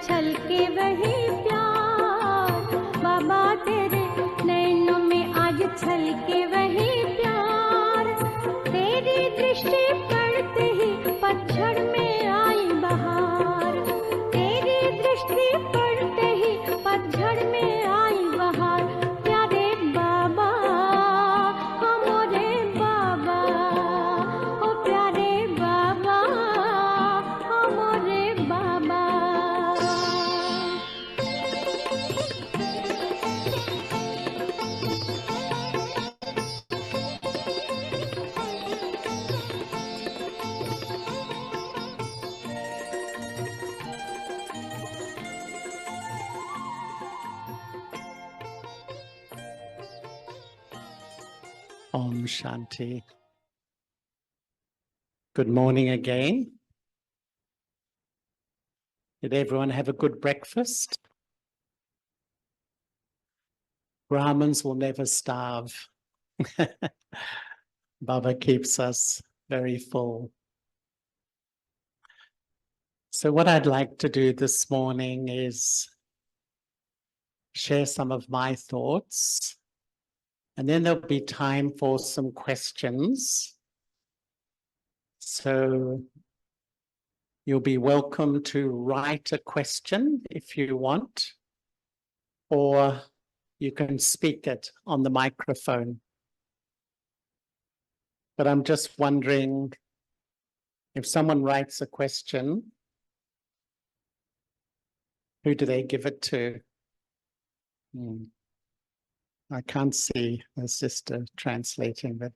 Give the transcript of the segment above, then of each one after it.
छलके वही प्यार, बाबा तेरे नैनों में आज छलके वही प्यार। तेरी दृष्टि पड़ते ही पतझड़ में आई बहार, तेरी दृष्टि पड़ते ही पतझड़ में आई बहार। प्यारे बाबा हमारे बाबा, ओ प्यारे बाबा हमारे बाबा। Om Shanti. Good morning again. Did everyone have a good breakfast? Brahmins will never starve. Baba keeps us very full. So what I'd like to do this morning is share some of my thoughts, and then there'll be time for some questions. So you'll be welcome to write a question if you want, or you can speak it on the microphone. But I'm just wondering if someone writes a question, who do they give it to? I can't see the sister translating, but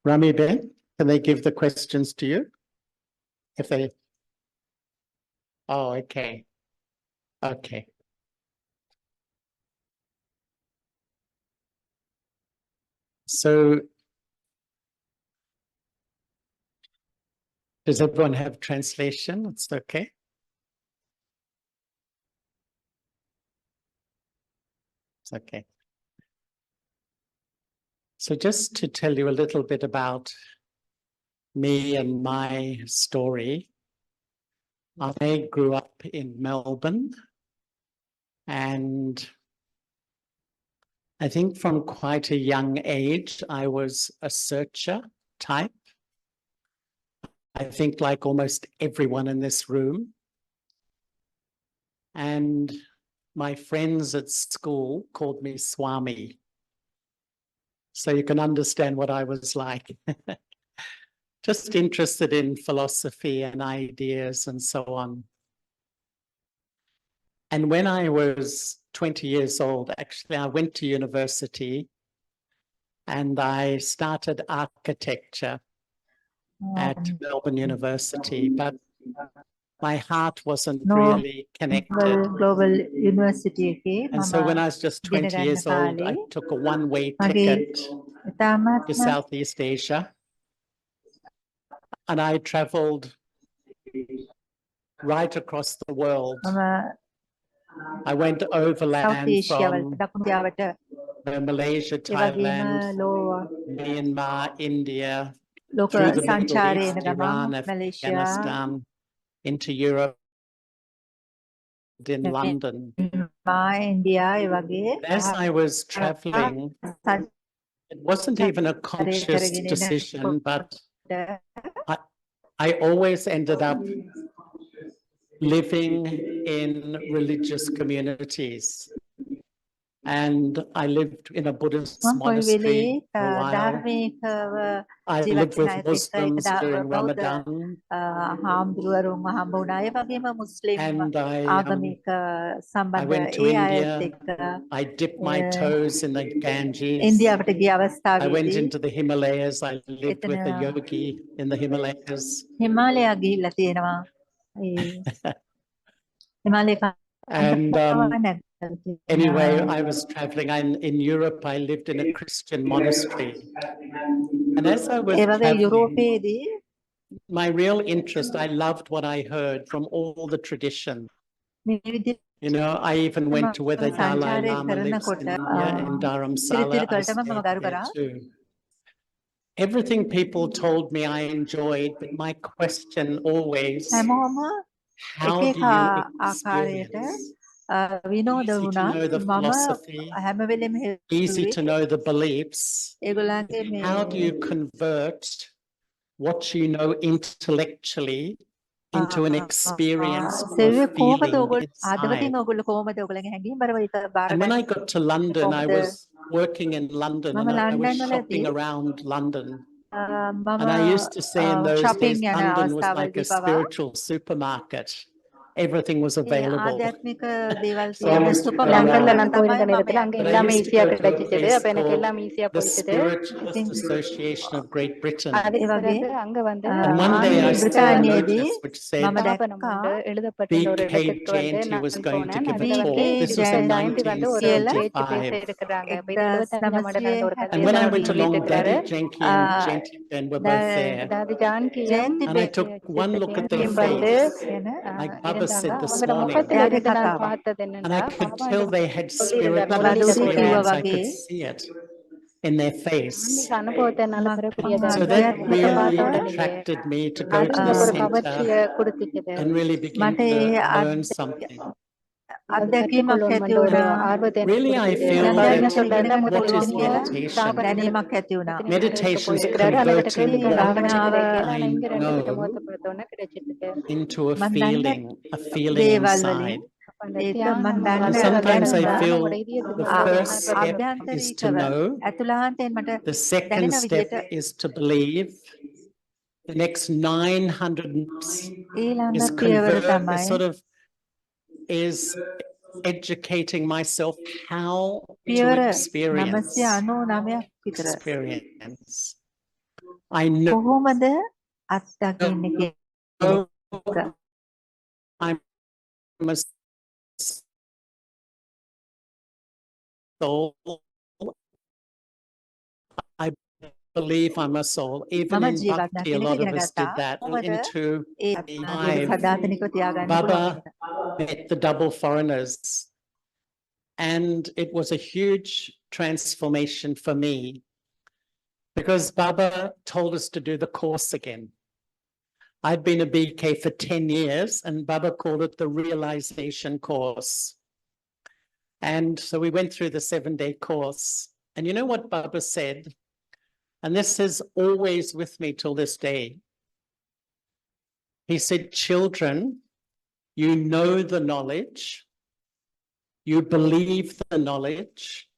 Rami Ben, can they give the questions to you? If they, oh, okay. Okay. So, does everyone have translation? It's okay. It's okay. So just to tell you a little bit about me and my story, I grew up in Melbourne, and I think from quite a young age, I was a searcher type. I think like almost everyone in this room. And my friends at school called me Swami. So you can understand what I was like. Just interested in philosophy and ideas and so on. And when I was 20 years old, actually, I went to university and I started architecture at Melbourne University, but my heart wasn't really connected. Global University. And so when I was just 20 years old, I took a one-way ticket to Southeast Asia. And I traveled right across the world. I went overland from Malaysia, Thailand, Myanmar, India, through the Middle East, Iran, Afghanistan, into Europe, in London. As I was traveling, it wasn't even a conscious decision, but I always ended up living in religious communities. And I lived in a Buddhist monastery for a while. I lived with Muslims during Ramadan. And I went to India. I dipped my toes in the Ganges. I went into the Himalayas. I lived with a yogi in the Himalayas. And anyway, I was traveling. In Europe, I lived in a Christian monastery. And as I was traveling, my real interest, I loved what I heard from all the tradition. You know, I even went to where the Dalai Lama lives in Dharamsala. I stayed there too. Everything people told me I enjoyed, but my question always, how do you experience? විනෝද Easy to වුණා. know the මම philosophy, හැම වෙලෙම easy හිතුවේ to know the beliefs. ඒගොල්ලන්ගේ මේ How do you convert what you know intellectually into an experience or සෙව්වේ a කොහොමද feeling ඔයගොල්ලෝ ආදවතින් inside? ඔයගොල්ලෝ කොහොමද ඔයගොල්ලන්ගේ හැඟීම් වලට බාර And when I ගන්නේ? got to London, I කොහොමද was working in London මම and I was London shopping වලදී around London. මම And I used to say in those shopping days, යන London was like අවස්ථාවලදී a පවා spiritual supermarket. Everything was A available. ආධ්‍යාත්මික දේවල් So I තියෙන used to super go market around. லண்டன்ல நான் තමයි போயிருந்த මම நேரத்துல அங்க යන්නේ. But I எல்லாமே used to ஈஸியா go to a கிடைச்சிச்சது place அப்ப எனக்கு called எல்லாம் ஈஸியா the போயிட்டது Spiritualist Association of Great Britain. அதே ඒ වගේ பிறகு அங்க வந்து And one day I saw a බ්‍රිතාන්‍යයේදී notice which said මම ஸ்தாபனம் දැක්කා வந்து எழுதப்பட்டிருந்த ஒரு BK இடத்துக்கு வந்து Jayanti was நான் going to போனேன் give a அதுல வந்து talk. This was in Jayanthi வந்து ஒரு பேச்சு பேச 1975. இருக்கிறாங்க இப்ப இது 75ஆம் ஆண்டு நடந்த ஒரு And கதையை when தான் I அவர் went சொல்லிட்டு along, இருக்கிறாரு Daddy Janki and Janti Ben were both there. அதாவது ஜானகியும் ජයන්ති And I took one look at their ஜெயந்தியும் வந்து face, ගැන like Baba இருந்தாங்க said this அவங்களோட morning. முகத்துல එයාගේ இருந்து நான் කතාව. பார்த்தது And என்னன்னா I could பாபா tell இந்த they had சொல்லியிருந்தார் spiritual முரளிட்ட බදුරි කිව්වා experience. கூட I could වගේ see it in their face. ஆன்மீக அனுபவத்தை என்னால பெற මම முடியாது So அந்த that ආධ්‍යාත්මික முகத்தை really பார்த்த உடனேயே attracted me to go அது to the எனக்கு ஒரு center கவர்ச்சியை கொடுத்துச்சது and really begin මට to ඒ learn something. அது අත්දැකීමක් கற்றுக்கொள்ளணும் ඇති என்ற ஒரு වුණා. ஆர்வத்தை எனக்கு Really, I கொடுத்துச்சு feel அப்ப දැන් என்ன that ඉගෙන சொல்றாருன்னா ගන්න what is පුළුවන් முதல்ல කියලා meditation? දැනීමක් ඇති වුණා. எத்தனை மணி நேரம் இருக்க Meditation's போயிருக்கிறாரு ஆனா எனக்கு converting ட்ரெயினிங் what ஆரம்பிச்சு භාවනාව கிடைக்கல ஆனா I இங்க ரெண்டு பேர்த்த know முகத்தை பார்த்தோன்னே கிடைச்சிட்டு into a මම දන්න feeling දේවල් වලින් inside. அப்ப அந்த ඒක தியானம் මම දන්න And அந்த sometimes I தியானம் தான் feel நம்மளோட the இதயத்துக்கு வந்து ஒரு first உணர்வை step கொடுக்கும் is to අභ්‍යන්තරිකව know, ඇතුළාන්තයෙන් මට the second දැනෙන step විදිහට is to believe, the next 900 ඊළඟ is පියවර තමයි sort of is educating myself how to පියවර experience 999ක් විතර experience. I know කොහොමද අත්දකින්නේ කියන එක. I'm a soul. I believe I'm a soul. Even මම in ජීවත් Bhakti, a දකින්න lot ඉගෙන of us ගත්තා. did that. කොහොමද Into ඒ the ඒක hive, සදාතනිකව තියාගන්න පුළුවන් Baba කියන. met the double foreigners. And it was a huge transformation for me because Baba told us to do the course again. I'd been a BK for 10 years and Baba called it the realization course. And so we went through the 7-day course. And you know what Baba said? And this is always with me till this day. He said, children, you know the knowledge, you believe the knowledge,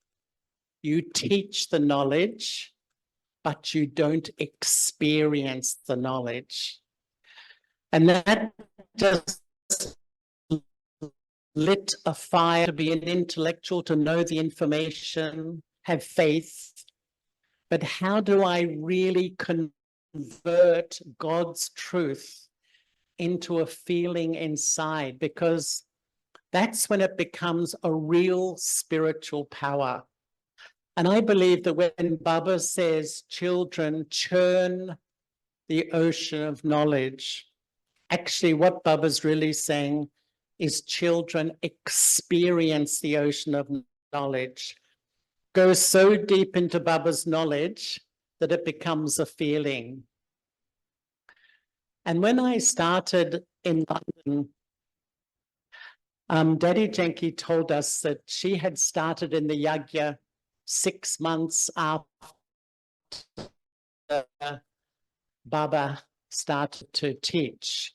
you teach the knowledge, but you don't experience the knowledge. And that just lit a fire to be an intellectual, to know the information, have faith. But how do I really convert God's truth into a feeling inside? Because that's when it becomes a real spiritual power. And I believe that when Baba says, children, churn the ocean of knowledge, actually what Baba's really saying is, children, experience the ocean of knowledge. Go so deep into Baba's knowledge that it becomes a feeling. And when I started in London, Daddy Janki told us that she had started in the yagya 6 months after Baba started to teach.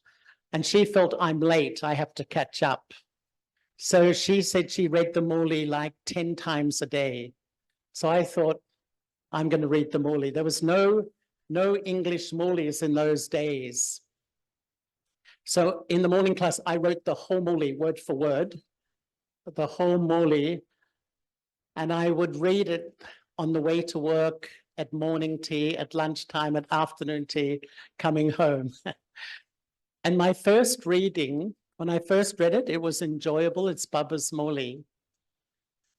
And she felt, I'm late, I have to catch up. So she said she read the Murli like 10 times a day. So I thought, I'm going to read the Murli. There was no English Murlis in those days. So in the morning class, I wrote the whole Murli word for word, the whole Murli, and I would read it on the way to work, at morning tea, at lunchtime, at afternoon tea, coming home. And my first reading, when I first read it, it was enjoyable. It's Baba's Murli.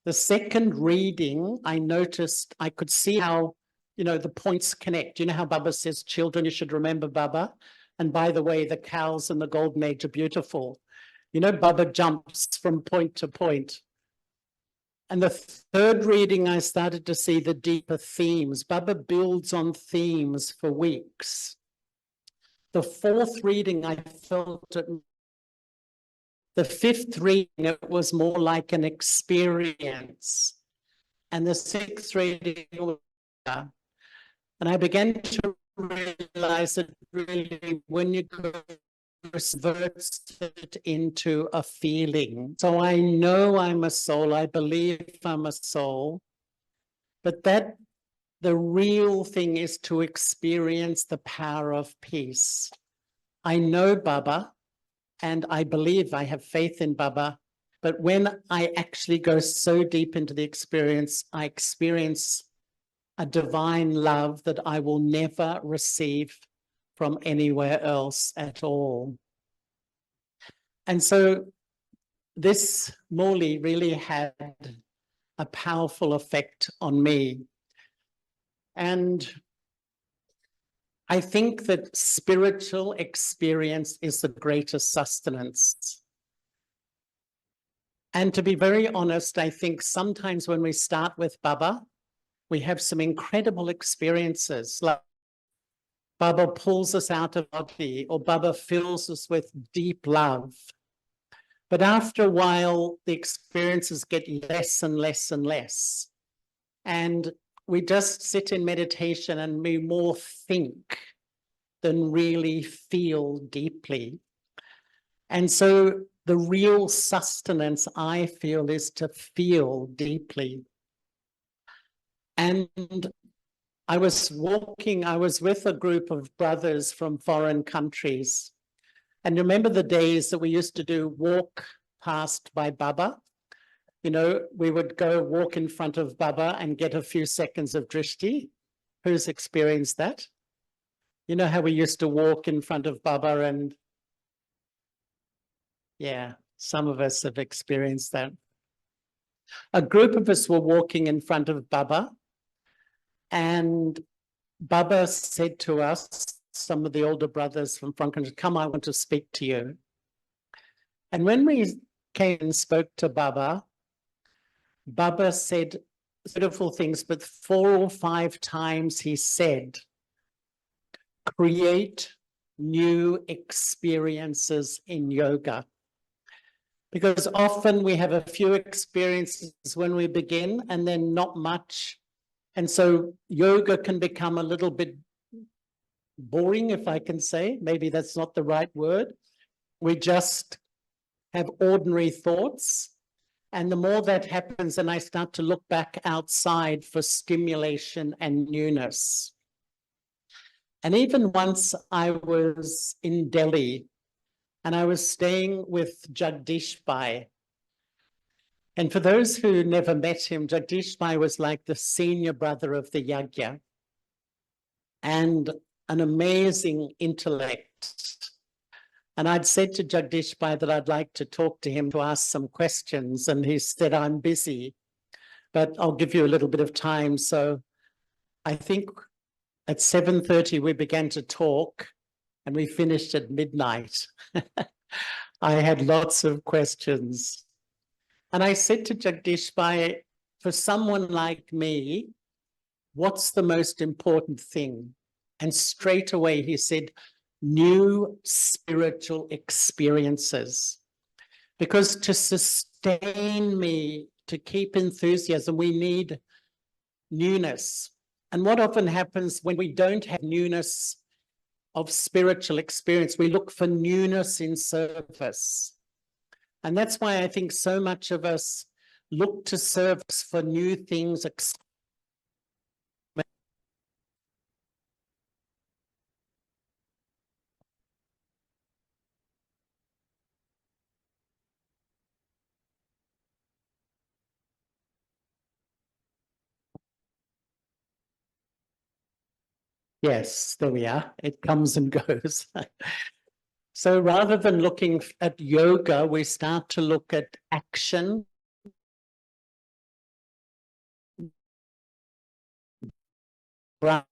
The second reading, I noticed, I could see how, the points connect. You know how Baba says, children, you should remember Baba. And by the way, the cows and the golden age are beautiful. Baba jumps from point to point. And the third reading, I started to see the deeper themes. Baba builds on themes for weeks. The fourth reading, I felt it The fifth reading, it was more like an experience. And the sixth reading, and I began to realize that really when you converts it into a feeling. So I know I'm a soul, I believe I'm a soul, but that the real thing is to experience the power of peace. I know Baba, and I believe I have faith in Baba, but when I actually go so deep into the experience, I experience a divine love that I will never receive from anywhere else at all. And so this Morley really had a powerful effect on me. And I think that spiritual experience is the greatest sustenance. And to be very honest, I think sometimes when we start with Baba, we have some incredible experiences. Like Baba pulls us out of body, or Baba fills us with deep love. But after a while, the experiences get less and less and less. And we just sit in meditation and we more think than really feel deeply. And so the real sustenance, I feel, is to feel deeply. And I was with a group of brothers from foreign countries. And remember the days that we used to do walk past by Baba? You know, we would go walk in front of Baba and get a few seconds of drishti. Who's experienced that? You know how we used to walk in front of Baba and yeah, some of us have experienced that. A group of us were walking in front of Baba, and Baba said to us, some of the older brothers from foreign countries, come, I want to speak to you. And when we came and spoke to Baba, Baba said beautiful things, but 4 or 5 times he said, create new experiences in yoga. Because often we have a few experiences when we begin and then not much. And so yoga can become a little bit boring, if I can say. Maybe that's not the right word. We just have ordinary thoughts. And the more that happens, then I start to look back outside for stimulation and newness. And even once I was in Delhi and I was staying with Jagdish Bhai. And for those who never met him, Jagdish Bhai was like the senior brother of the Yagya and an amazing intellect. And I'd said to Jagdish Bhai that I'd like to talk to him to ask some questions. And he said, I'm busy, but I'll give you a little bit of time. So I think at 7:30, we began to talk and we finished at midnight. I had lots of questions. And I said to Jagdish Bhai, for someone like me, what's the most important thing? And straight away he said, new spiritual experiences. Because to sustain me, to keep enthusiasm, we need newness. And what often happens when we don't have newness of spiritual experience, we look for newness in service. And that's why I think so much of us look to service for new things. Yes, there we are. It comes and goes. So rather than looking at yoga, we start to look at action. And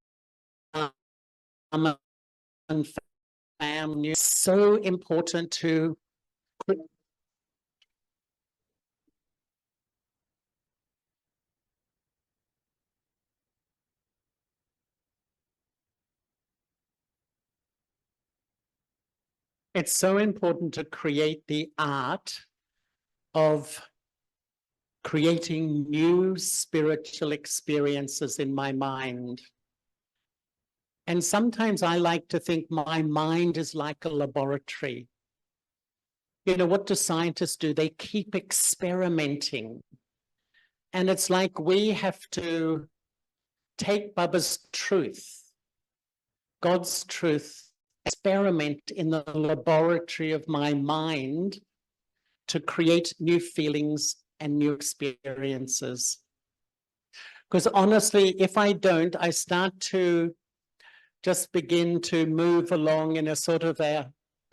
family. So important to it's so important to create the art of creating new spiritual experiences in my mind. And sometimes I like to think my mind is like a laboratory. You know, what do scientists do? They keep experimenting. And it's like we have to take Baba's truth, God's truth, experiment in the laboratory of my mind to create new feelings and new experiences. Because honestly, if I don't, I start to just begin to move along in a sort of a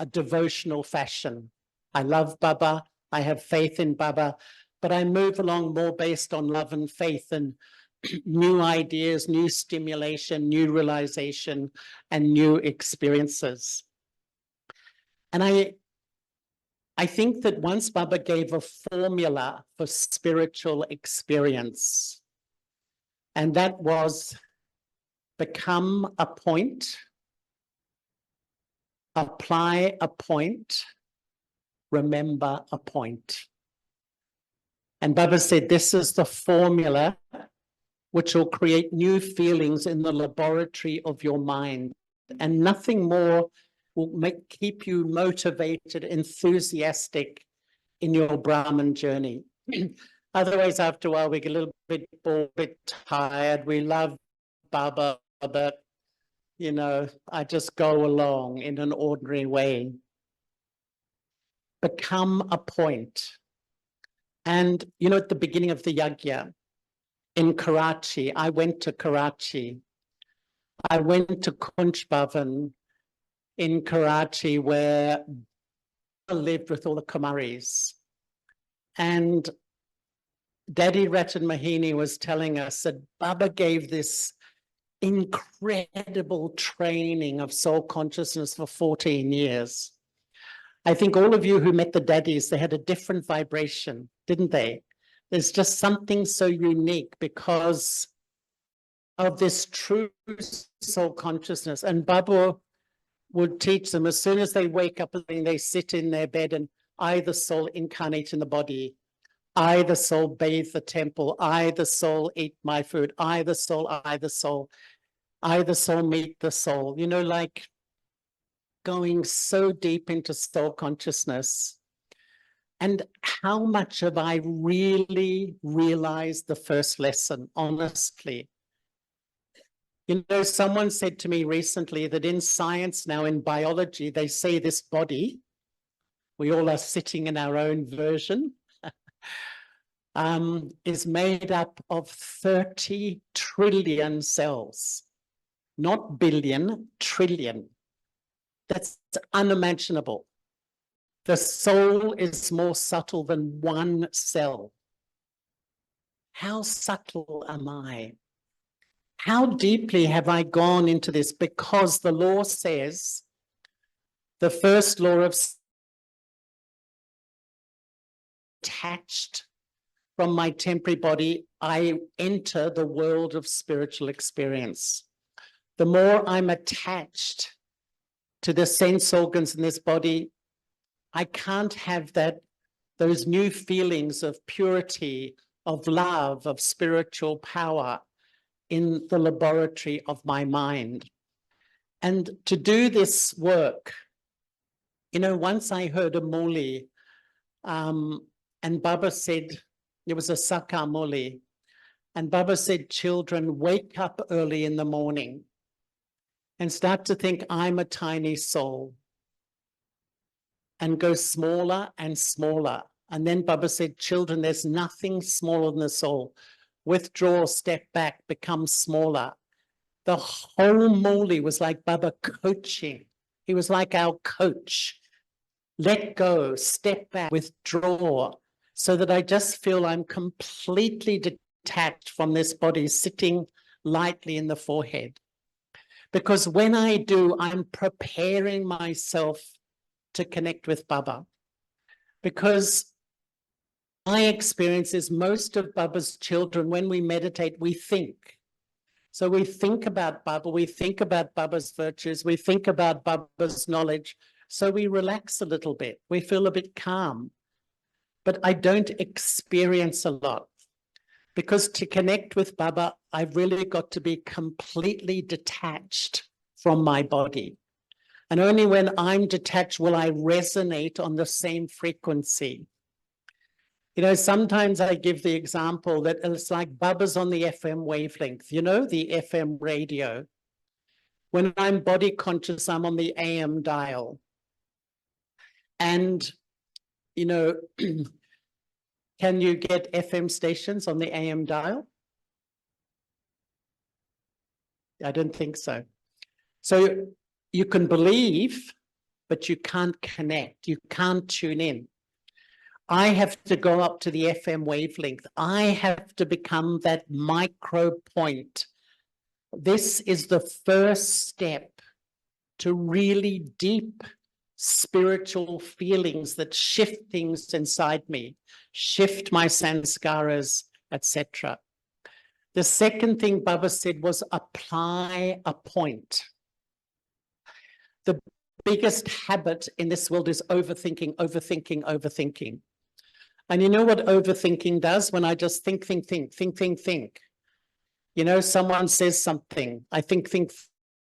devotional fashion. I love Baba, I have faith in Baba, but I move along more based on love and faith and new ideas, new stimulation, new realization, and new experiences. And I think that once Baba gave a formula for spiritual experience, and that was become a point, apply a point, remember a point. And Baba said, this is the formula which will create new feelings in the laboratory of your mind. And nothing more will keep you motivated, enthusiastic in your Brahman journey. Otherwise, after a while, we get a little bit bored, a bit tired. We love Baba, but, you know, I just go along in an ordinary way. Become a point. And, you know, at the beginning of the yajna in Karachi, I went to Karachi. I went to Kunj Bhavan in Karachi where I lived with all the Kumaris. And Daddy Ratan Mahini was telling us that Baba gave this incredible training of soul consciousness for 14 years. I think all of you who met the daddies, they had a different vibration, didn't they? There's just something so unique because of this true soul consciousness. And Baba would teach them as soon as they wake up and they sit in their bed, and I, the soul, incarnate in the body. I, the soul, bathe the temple. I, the soul, eat my food. I, the soul, I, the soul. I, the soul, meet the soul. You know, like going so deep into soul consciousness. And how much have I really realized the first lesson, honestly? You know, someone said to me recently that in science now, in biology, they say this body, we all are sitting in our own version, is made up of 30 trillion cells, not billion, trillion. That's unimaginable. The soul is more subtle than one cell. How subtle am I? How deeply have I gone into this? Because the law says, the first law of attached from my temporary body, I enter the world of spiritual experience. The more I'm attached to the sense organs in this body, I can't have those new feelings of purity, of love, of spiritual power in the laboratory of my mind. And to do this work, you know, once I heard a muli, and Baba said, it was a Sakha muli, and Baba said, children, wake up early in the morning and start to think I'm a tiny soul, and go smaller and smaller. And then Baba said, children, there's nothing smaller than the soul. Withdraw, step back, become smaller. The whole muli was like Baba coaching. He was like our coach. Let go, step back, withdraw, so that I just feel I'm completely detached from this body sitting lightly in the forehead. Because when I do, I'm preparing myself to connect with Baba. Because my experience is most of Baba's children, when we meditate, we think. So we think about Baba, we think about Baba's virtues, we think about Baba's knowledge, So we relax a little bit. We feel a bit calm. But I don't experience a lot. Because to connect with Baba, I've really got to be completely detached from my body. And only when I'm detached will I resonate on the same frequency. You know, sometimes I give the example that it's like Baba's on the FM wavelength, you know, the FM radio. When I'm body conscious, I'm on the AM dial. And, you know, can you get FM stations on the AM dial? I don't think so. So you can believe, but you can't connect. You can't tune in. I have to go up to the FM wavelength. I have to become that micro point. This is the first step to really deep spiritual feelings that shift things inside me, shift my sanskaras, etc. The second thing Baba said was apply a point. The biggest habit in this world is overthinking, overthinking, overthinking. And you know what overthinking does? When I just think. You know, someone says something, I think.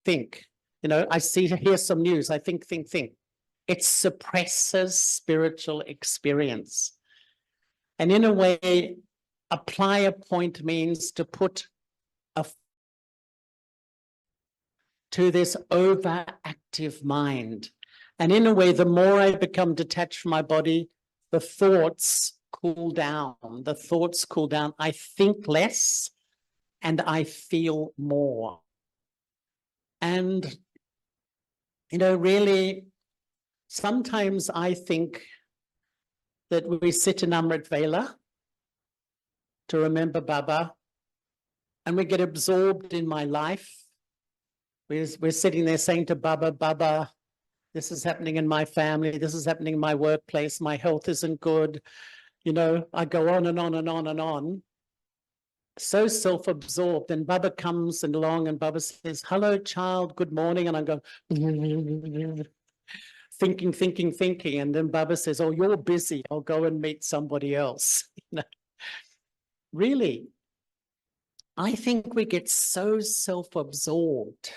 You know, I hear some news, I think. It suppresses spiritual experience. And in a way, apply a point means to put to this overactive mind. And in a way, the more I become detached from my body, the thoughts cool down. The thoughts cool down. I think less and I feel more. And, you know, really, sometimes I think that we sit in Amrit Vela to remember Baba and we get absorbed in my life. We're sitting there saying to Baba, Baba, this is happening in my family, this is happening in my workplace, my health isn't good. You know, I go on and on and on and on. So self-absorbed. And Baba comes along and Baba says, hello, child, good morning. And I go, thinking. And then Baba says, oh, you're busy. I'll go and meet somebody else. You know? Really, I think we get so self-absorbed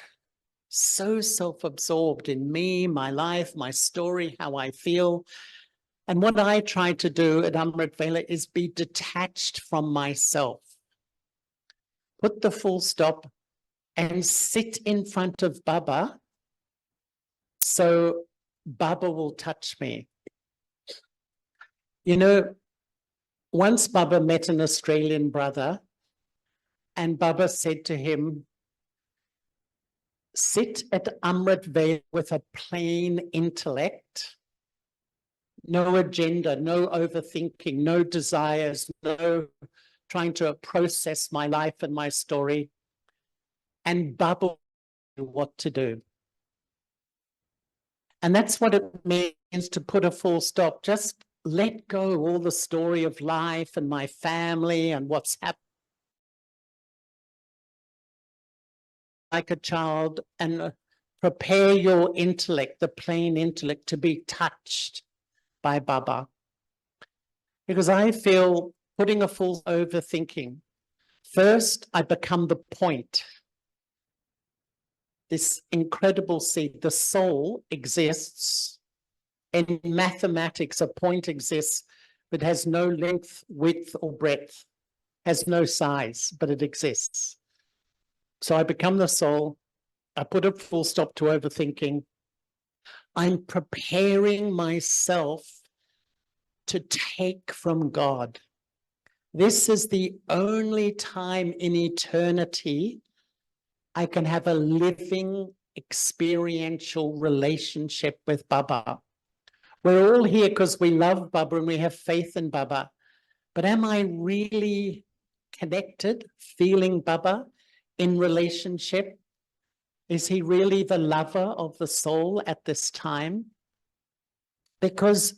in me, my life, my story, how I feel. And what I try to do at Amrit Vela is be detached from myself. Put the full stop and sit in front of Baba so Baba will touch me. You know, once Baba met an Australian brother and Baba said to him, sit at Amrit Vela with a plain intellect, no agenda, no overthinking, no desires, no trying to process my life and my story, and Baba knew what to do. And that's what it means to put a full stop. Just let go all the story of life and my family and what's happened. Like a child, and prepare your intellect, the plain intellect, to be touched by Baba. Because I feel putting a full overthinking. First, I become the point. This incredible seed, the soul exists. In mathematics, a point exists, but has no length, width, or breadth, has no size, but it exists. So I become the soul. I put a full stop to overthinking. I'm preparing myself to take from God. This is the only time in eternity I can have a living, experiential relationship with Baba. We're all here because we love Baba and we have faith in Baba. But am I really connected, feeling Baba in relationship? Is he really the lover of the soul at this time? Because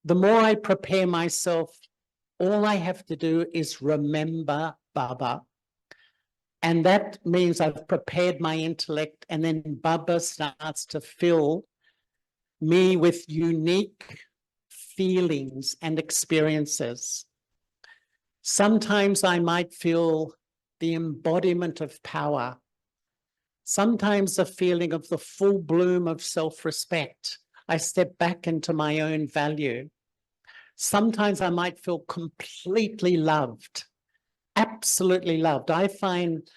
the more I prepare myself, all I have to do is remember Baba. And that means I've prepared my intellect, and then Baba starts to fill me with unique feelings and experiences. Sometimes I might feel the embodiment of power. Sometimes a feeling of the full bloom of self-respect. I step back into my own value. Sometimes I might feel completely loved, absolutely loved. I find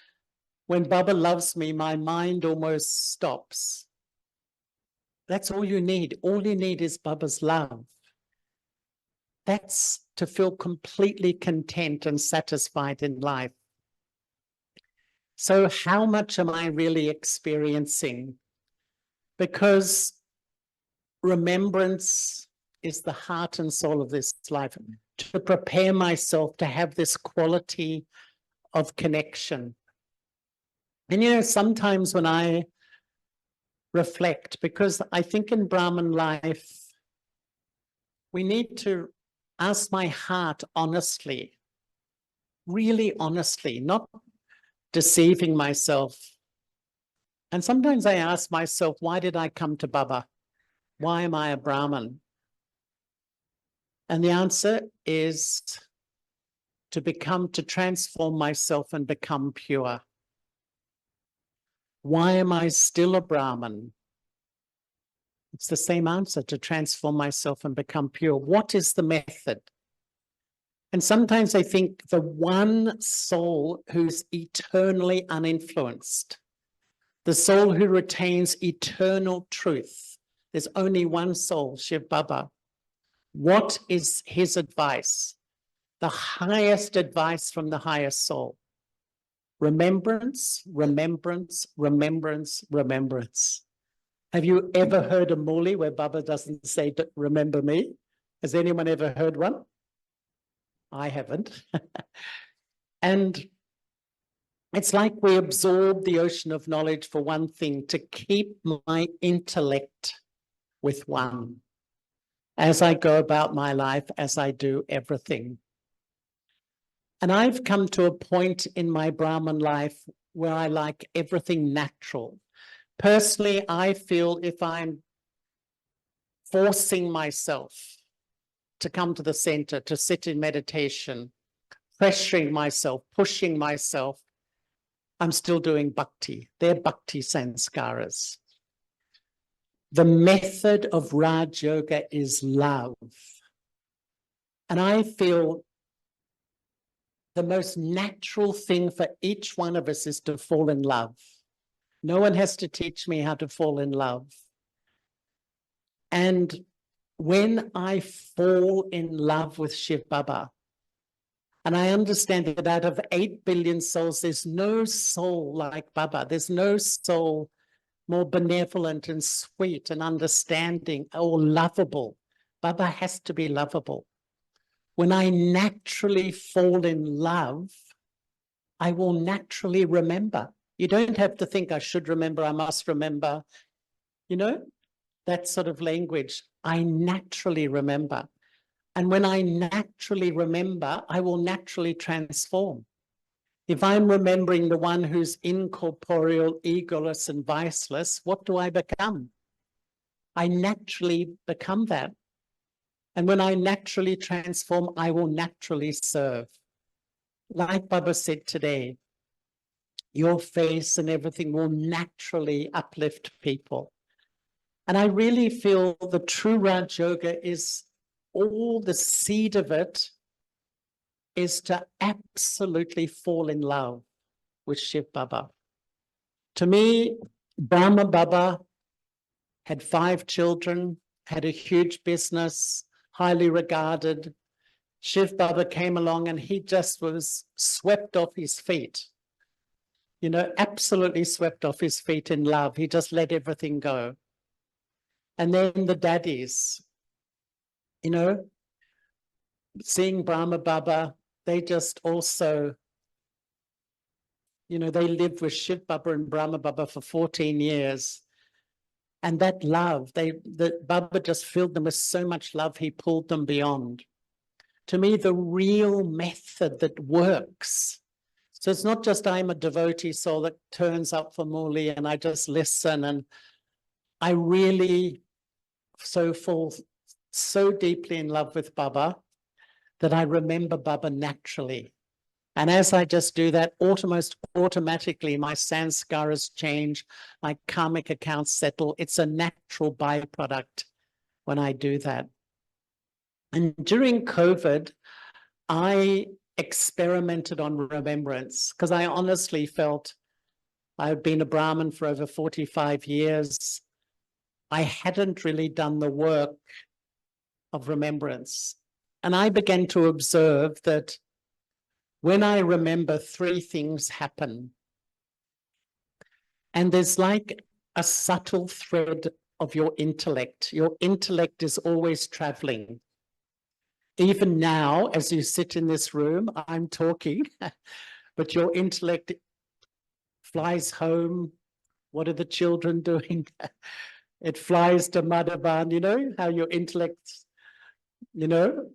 when Baba loves me, my mind almost stops. That's all you need. All you need is Baba's love. That's to feel completely content and satisfied in life. So how much am I really experiencing? Because remembrance is the heart and soul of this life. To prepare myself to have this quality of connection. And you know, sometimes when I reflect, because I think in Brahman life, we need to ask my heart honestly, really honestly, not deceiving myself. And sometimes I ask myself, why did I come to Baba? Why am I a Brahmin? And the answer is to transform myself and become pure. Why am I still a Brahmin? It's the same answer, to transform myself and become pure. What is the method? And sometimes I think the one soul who's eternally uninfluenced, the soul who retains eternal truth, there's only one soul, Shiv Baba. What is his advice? The highest advice from the highest soul. Remembrance, remembrance, remembrance, remembrance. Have you ever heard a muli where Baba doesn't say, remember me? Has anyone ever heard one? I haven't. And it's like we absorb the ocean of knowledge for one thing, to keep my intellect with one as I go about my life, as I do everything. And I've come to a point in my Brahman life where I like everything natural. Personally, I feel if I'm forcing myself to come to the center, to sit in meditation, pressuring myself, pushing myself, I'm still doing bhakti. They're bhakti sanskaras. The method of Raj Yoga is love. And I feel the most natural thing for each one of us is to fall in love. No one has to teach me how to fall in love. And when I fall in love with Shiv Baba, and I understand that out of 8 billion souls, there's no soul like Baba. There's no soul more benevolent and sweet and understanding or lovable. Baba has to be lovable. When I naturally fall in love, I will naturally remember. You don't have to think I should remember, I must remember. You know, that sort of language. I naturally remember. And when I naturally remember, I will naturally transform. If I'm remembering the one who's incorporeal, egoless, and viceless, what do I become? I naturally become that. And when I naturally transform, I will naturally serve. Like Baba said today, your face and everything will naturally uplift people. And I really feel the true Raj Yoga is, all the seed of it is to absolutely fall in love with Shiv Baba. To me, Brahma Baba had 5 children, had a huge business, highly regarded. Shiv Baba came along and he just was swept off his feet. You know, absolutely swept off his feet in love. He just let everything go. And then the daddies, you know, seeing Brahma Baba, they just also, you know, they lived with Shiv Baba and Brahma Baba for 14 years. And that love, Baba just filled them with so much love, he pulled them beyond. To me, the real method that works. So it's not just I'm a devotee soul that turns up for Murli and I just listen, and I really fall so deeply in love with Baba that I remember Baba naturally. And as I just do that, almost automatically, my sanskaras change, my karmic accounts settle. It's a natural byproduct when I do that. And during COVID, I experimented on remembrance because I honestly felt I've been a Brahmin for over 45 years. I hadn't really done the work of remembrance. And I began to observe that when I remember, three things happen. And there's like a subtle thread of your intellect. Your intellect is always traveling. Even now, as you sit in this room, I'm talking, but your intellect flies home. What are the children doing? It flies to Madhavan, you know, how your intellect, you know,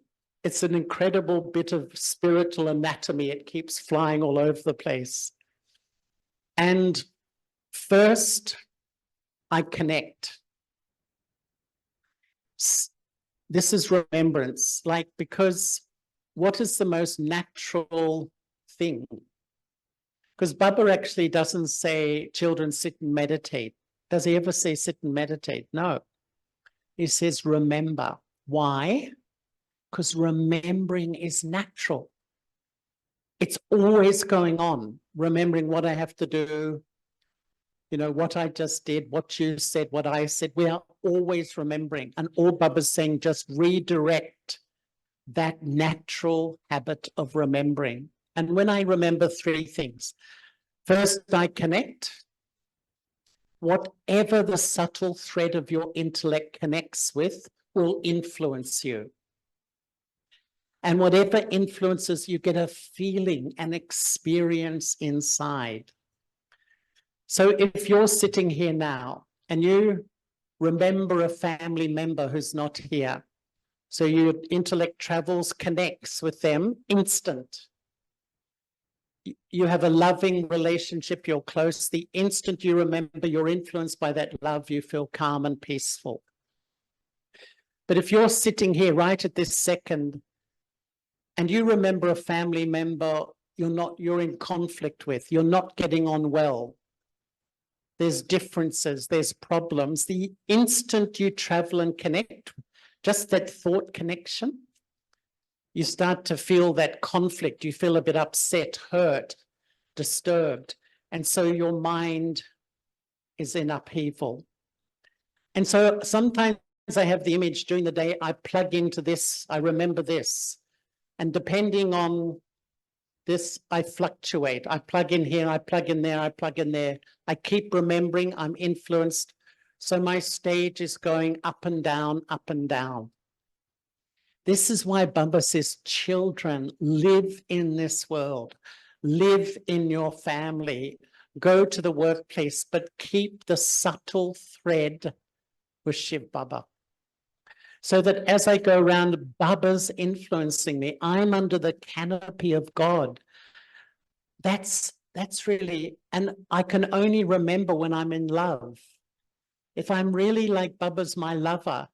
it's an incredible bit of spiritual anatomy. It keeps flying all over the place. And first, I connect. This is remembrance, like, because what is the most natural thing? Because Baba actually doesn't say children sit and meditate. Does he ever say sit and meditate? No. He says remember. Why? Because remembering is natural. It's always going on, remembering what I have to do, you know, what I just did, what you said, what I said. We are always remembering. And all Baba's saying, just redirect that natural habit of remembering. And when I remember three things, first, I connect. Whatever the subtle thread of your intellect connects with will influence you. And whatever influences, you get a feeling, an experience inside. So if you're sitting here now and you remember a family member who's not here, so your intellect travels, connects with them, instant. You have a loving relationship, you're close. The instant you remember, you're influenced by that love, you feel calm and peaceful. But if you're sitting here right at this second and you remember a family member you're in conflict with, you're not getting on well, there's differences, there's problems, the instant you travel and connect, just that thought connection, you start to feel that conflict. You feel a bit upset, hurt, disturbed. And so your mind is in upheaval. And so sometimes I have the image during the day, I plug into this, I remember this. And depending on this, I fluctuate. I plug in here, I plug in there, I plug in there. I keep remembering, I'm influenced. So my stage is going up and down, up and down. This is why Baba says, children, live in this world, live in your family, go to the workplace, but keep the subtle thread with Shiv Baba. So that as I go around, Baba's influencing me. I'm under the canopy of God. That's really, and I can only remember when I'm in love. If I'm really like Baba's my lover,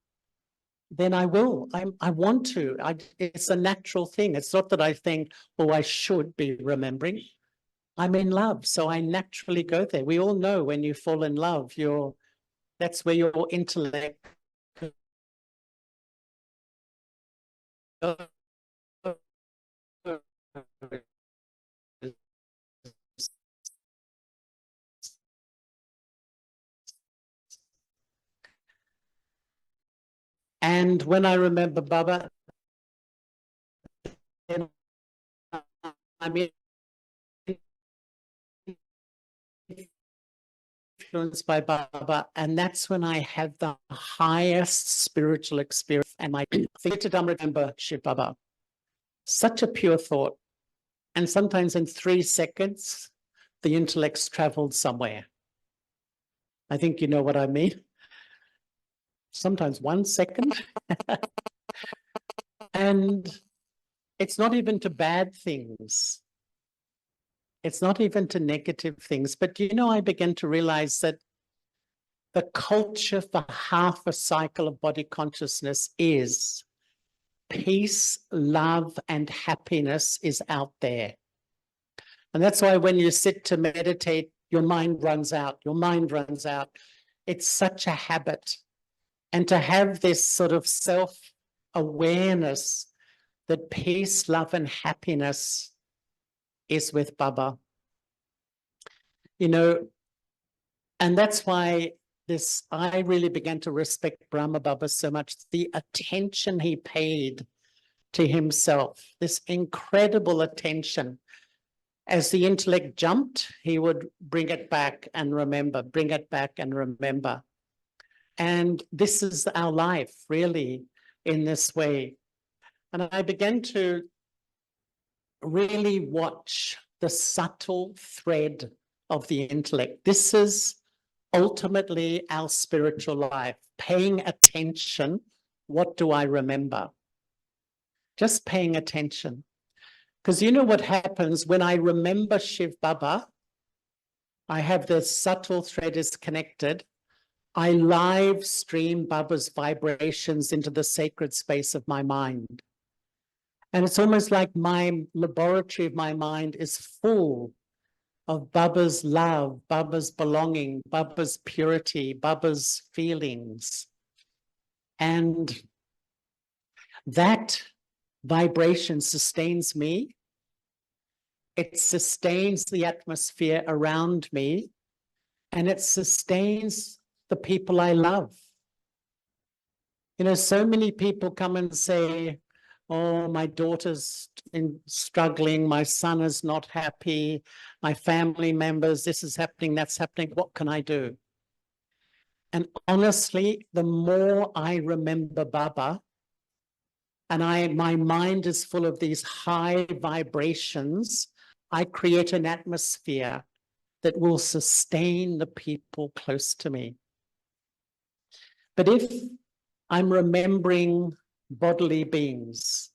then I will. I want to. It's a natural thing. It's not that I think, oh, I should be remembering. I'm in love, so I naturally go there. We all know when you fall in love, that's where your intellect And when I remember Baba, then I'm influenced by Baba, and that's when I have the highest spiritual experience. And my thing to remember Shiv Baba, such a pure thought, and sometimes in 3 seconds, the intellect's traveled somewhere. I think you know what I mean. Sometimes 1 second. And it's not even to bad things. It's not even to negative things. But, I began to realize that the culture for half a cycle of body consciousness is peace, love, and happiness is out there. And that's why when you sit to meditate, your mind runs out, your mind runs out. It's such a habit. And to have this sort of self-awareness that peace, love, and happiness is with Baba. You know, and that's why I really began to respect Brahma Baba so much, the attention he paid to himself, this incredible attention. As the intellect jumped, he would bring it back and remember, bring it back and remember. And this is our life, really, in this way. And I began to really watch the subtle thread of the intellect. This is ultimately our spiritual life, paying attention. What do I remember? Just paying attention. Because you know what happens when I remember Shiv Baba, I have the subtle thread is connected. I live stream Baba's vibrations into the sacred space of my mind. And it's almost like my laboratory of my mind is full of Baba's love, Baba's belonging, Baba's purity, Baba's feelings. And that vibration sustains me. It sustains the atmosphere around me, and it sustains the people I love. You know, so many people come and say, oh, my daughter's struggling, my son is not happy, my family members, this is happening, that's happening, what can I do? And honestly, the more I remember Baba, and my mind is full of these high vibrations, I create an atmosphere that will sustain the people close to me. But if I'm remembering bodily beings,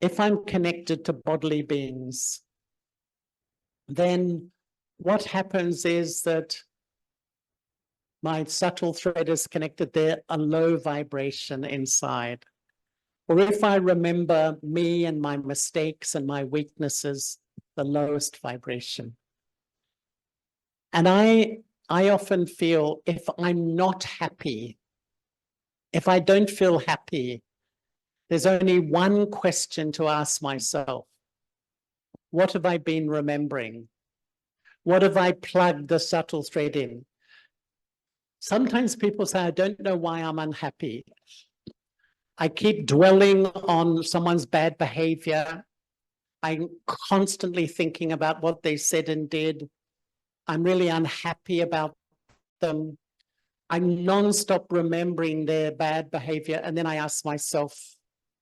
if I'm connected to bodily beings, then what happens is that my subtle thread is connected there, a low vibration inside. Or if I remember me and my mistakes and my weaknesses, the lowest vibration. And I often feel if I'm not happy, if I don't feel happy, there's only one question to ask myself. What have I been remembering? What have I plugged the subtle thread in? Sometimes people say, I don't know why I'm unhappy. I keep dwelling on someone's bad behavior. I'm constantly thinking about what they said and did. I'm really unhappy about them. I'm nonstop remembering their bad behavior. And then I ask myself,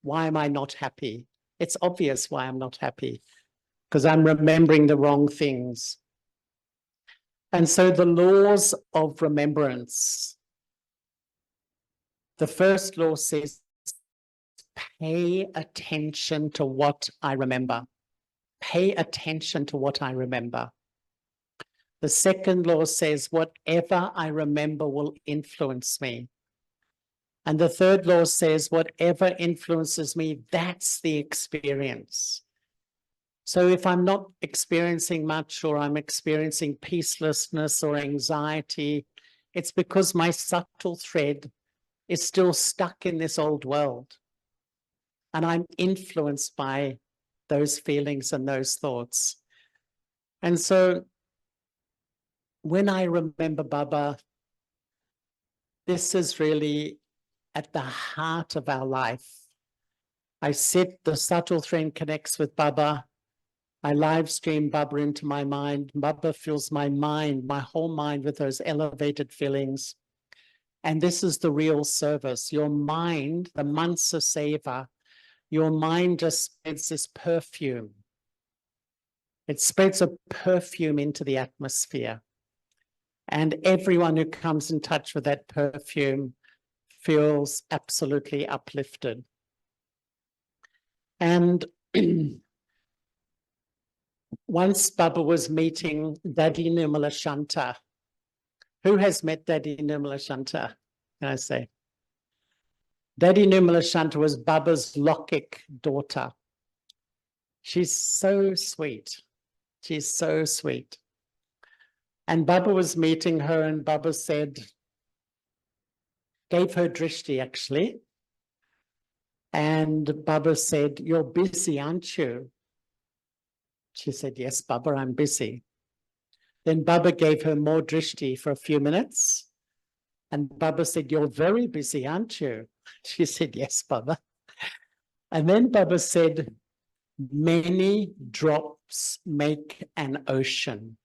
why am I not happy? It's obvious why I'm not happy, because I'm remembering the wrong things. And so the laws of remembrance. The first law says, pay attention to what I remember. Pay attention to what I remember. The second law says, whatever I remember will influence me. And the third law says, whatever influences me, that's the experience. So if I'm not experiencing much, or I'm experiencing peacelessness or anxiety, it's because my subtle thread is still stuck in this old world. And I'm influenced by those feelings and those thoughts. And so when I remember Baba, this is really at the heart of our life. I sit, the subtle thread connects with Baba. I live stream Baba into my mind. Baba fills my mind, my whole mind, with those elevated feelings. And this is the real service. Your mind, the Mansa Seva, your mind just spreads this perfume. It spreads a perfume into the atmosphere. And everyone who comes in touch with that perfume feels absolutely uplifted. And once Baba was meeting Daddy Nirmala Shanta, Who has met Daddy Nirmala Shanta? Can I say? Daddy Nirmala Shanta was Baba's Lokik daughter. She's so sweet. She's so sweet. And Baba was meeting her, and Baba said, gave her drishti actually. And Baba said, "You're busy, aren't you?" She said, "Yes, Baba, I'm busy." Then Baba gave her more drishti for a few minutes. And Baba said, "You're very busy, aren't you?" She said, "Yes, Baba." And then Baba said, "Many drops make an ocean."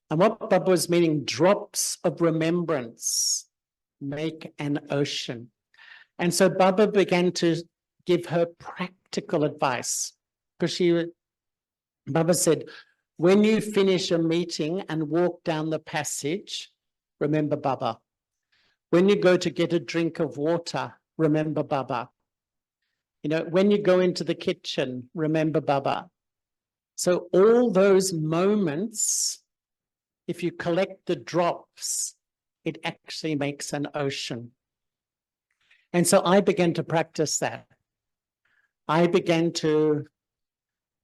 And what Baba was meaning, drops of remembrance make an ocean. And so Baba began to give her practical advice, because Baba said, when you finish a meeting and walk down the passage, remember Baba. When you go to get a drink of water, remember Baba. You know, when you go into the kitchen, remember Baba. So all those moments, if you collect the drops, it actually makes an ocean. And so I began to practice that. I began to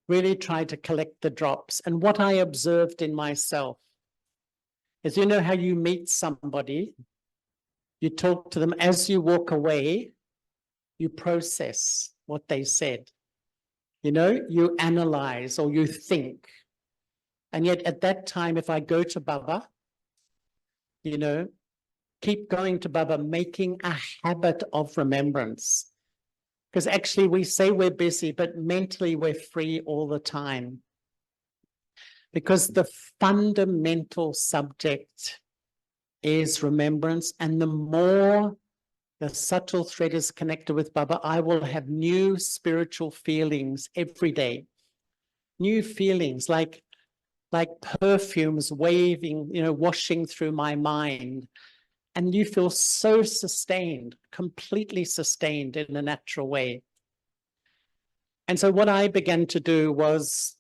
really try to collect the drops. And what I observed in myself is, you know how you meet somebody, you talk to them, as you walk away, you process what they said. You know, you analyze or you think. And yet at that time, if I go to Baba, you know, keep going to Baba, making a habit of remembrance. Because actually we say we're busy, but mentally we're free all the time. Because the fundamental subject is remembrance. And the more the subtle thread is connected with Baba, I will have new spiritual feelings every day. New feelings like perfumes waving, you know, washing through my mind. And you feel so sustained, completely sustained in a natural way. And so what I began to do was,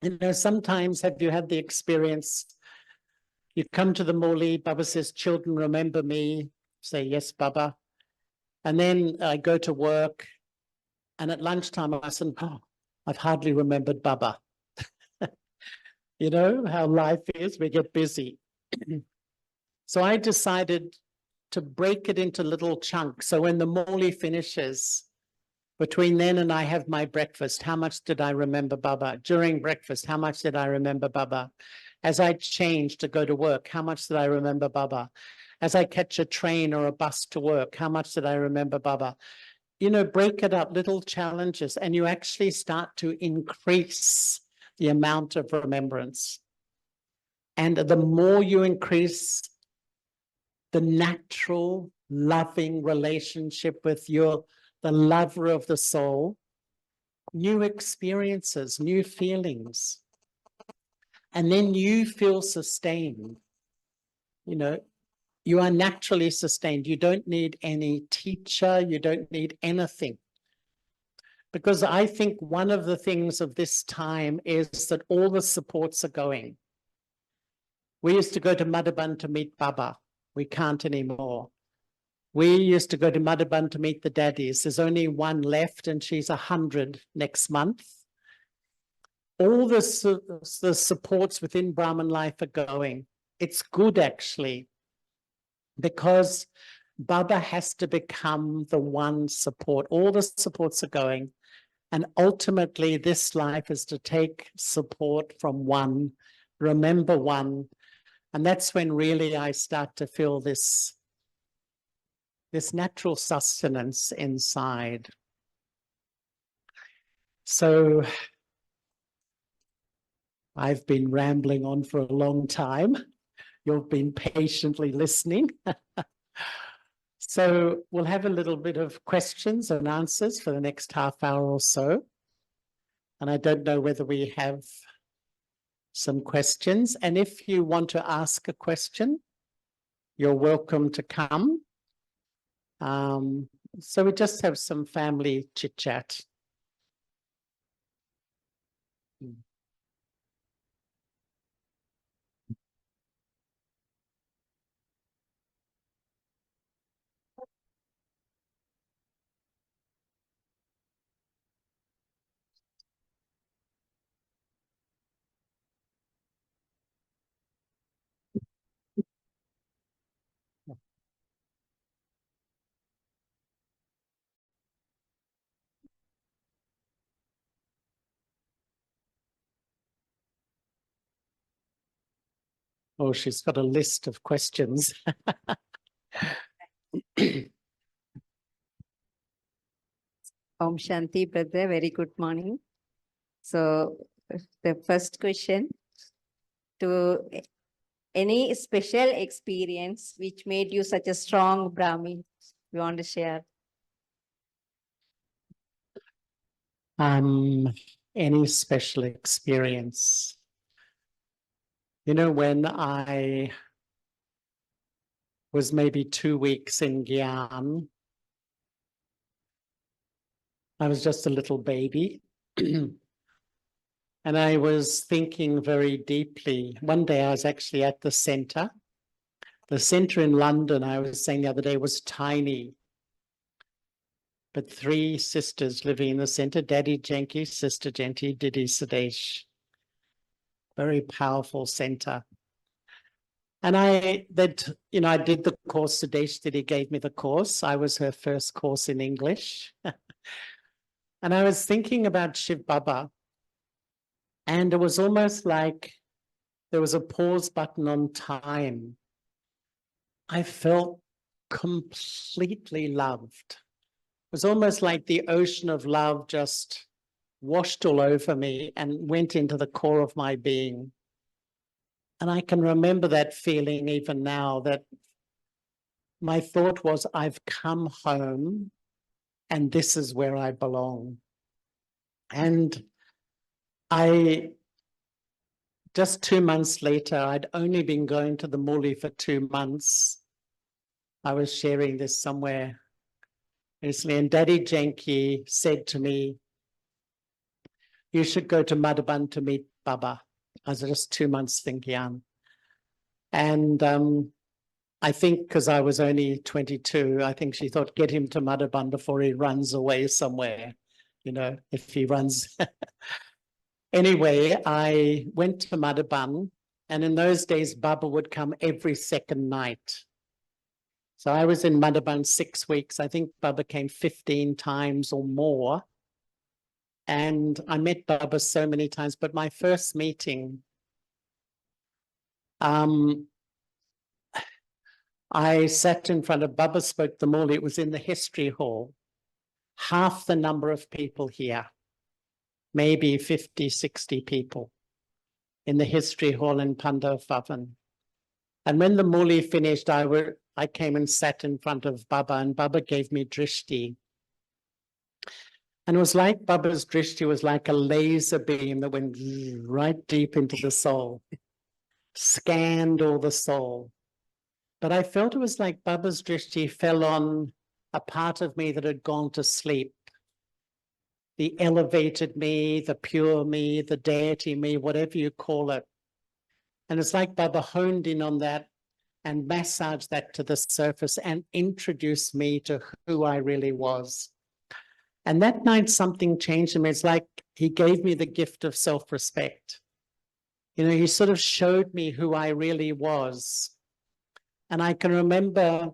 you know, sometimes have you had the experience, you come to the Moli, Baba says, "Children, remember me." Say, "Yes, Baba." And then I go to work, and at lunchtime I said, "Oh, I've hardly remembered Baba." You know how life is, we get busy. So I decided to break it into little chunks. So when the Moli finishes, between then and I have my breakfast, how much did I remember Baba? During breakfast, how much did I remember Baba? As I change to go to work, how much did I remember Baba? As I catch a train or a bus to work, how much did I remember Baba? You know, break it up, little challenges, and you actually start to increase the amount of remembrance. And the more you increase the natural, loving relationship with the lover of the soul, new experiences, new feelings. And then you feel sustained. You know, you are naturally sustained. You don't need any teacher. You don't need anything. Because I think one of the things of this time is that all the supports are going. We used to go to Madhaban to meet Baba. We can't anymore. We used to go to Madhaban to meet the daddies. There's only one left, and she's 100 next month. All the supports within Brahman life are going. It's good, actually, because Baba has to become the one support. All the supports are going. And ultimately, this life is to take support from one, remember one. And that's when really I start to feel this natural sustenance inside. So I've been rambling on for a long time. You've been patiently listening. So we'll have a little bit of questions and answers for the next half hour or so. And I don't know whether we have some questions. And if you want to ask a question, you're welcome to come. So we just have some family chit chat. Oh, she's got a list of questions. Om Shanti, brother. Very good morning. So, the first question, to any special experience which made you such a strong Brahmin, you want to share? Any special experience? You know, when I was maybe 2 weeks in Gyan, I was just a little baby. And I was thinking very deeply. One day I was actually at the center. The center in London, I was saying the other day, was tiny. But 3 sisters living in the center, Daddy Janki, Sister Janti, Didi Sadesh. Very powerful center. And I did the course. Sadesh Didi gave me the course. I was her first course in English. And I was thinking about Shiv Baba. And it was almost like there was a pause button on time. I felt completely loved. It was almost like the ocean of love just washed all over me and went into the core of my being. And I can remember that feeling even now, that my thought was, I've come home and this is where I belong. And just 2 months later, I'd only been going to the Muli for 2 months. I was sharing this somewhere recently, and Daddy Janki said to me, you should go to Madhaban to meet Baba. I was just 2 months thinking. And I think because I was only 22, I think she thought, get him to Madhaban before he runs away somewhere, if he runs. Anyway, I went to Madhaban, and in those days, Baba would come every second night. So I was in Madhaban 6 weeks. I think Baba came 15 times or more. And I met Baba so many times, but my first meeting, I sat in front of Baba, spoke the Muli. It was in the history hall. Half the number of people here, maybe 50, 60 people in the history hall in Pandav Bhavan. And when the Muli finished, I came and sat in front of Baba, and Baba gave me drishti. And it was like Baba's drishti was like a laser beam that went right deep into the soul, scanned all the soul. But I felt it was like Baba's drishti fell on a part of me that had gone to sleep. The elevated me, the pure me, the deity me, whatever you call it. And it's like Baba honed in on that and massaged that to the surface and introduced me to who I really was. And that night, something changed in me. It's like he gave me the gift of self-respect. He sort of showed me who I really was. And I can remember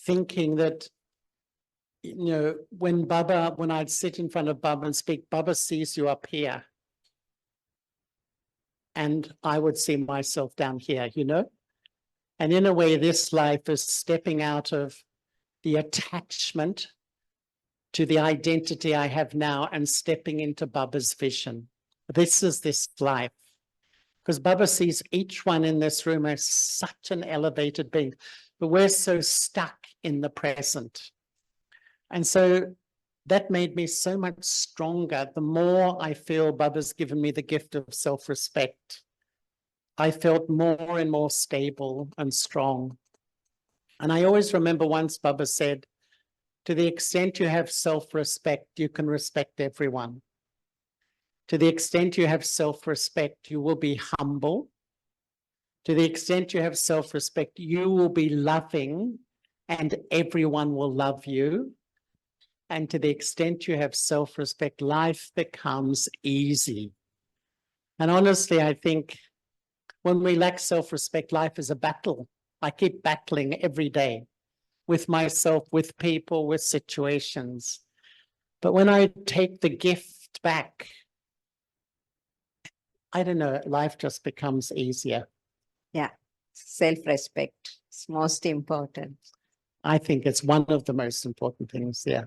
thinking that, when I'd sit in front of Baba and speak, Baba sees you up here. And I would see myself down here, And in a way, this life is stepping out of the attachment to the identity I have now and stepping into Baba's vision. This is this life. Because Baba sees each one in this room as such an elevated being, but we're so stuck in the present. And so that made me so much stronger. The more I feel Baba's given me the gift of self-respect, I felt more and more stable and strong. And I always remember once Baba said, to the extent you have self-respect, you can respect everyone. To the extent you have self-respect, you will be humble. To the extent you have self-respect, you will be loving and everyone will love you. And to the extent you have self-respect, life becomes easy. And honestly, I think when we lack self-respect, life is a battle. I keep battling every day with myself, with people, with situations. But when I take the gift back, I don't know, life just becomes easier. Yeah, self-respect is most important. I think it's one of the most important things. Yeah.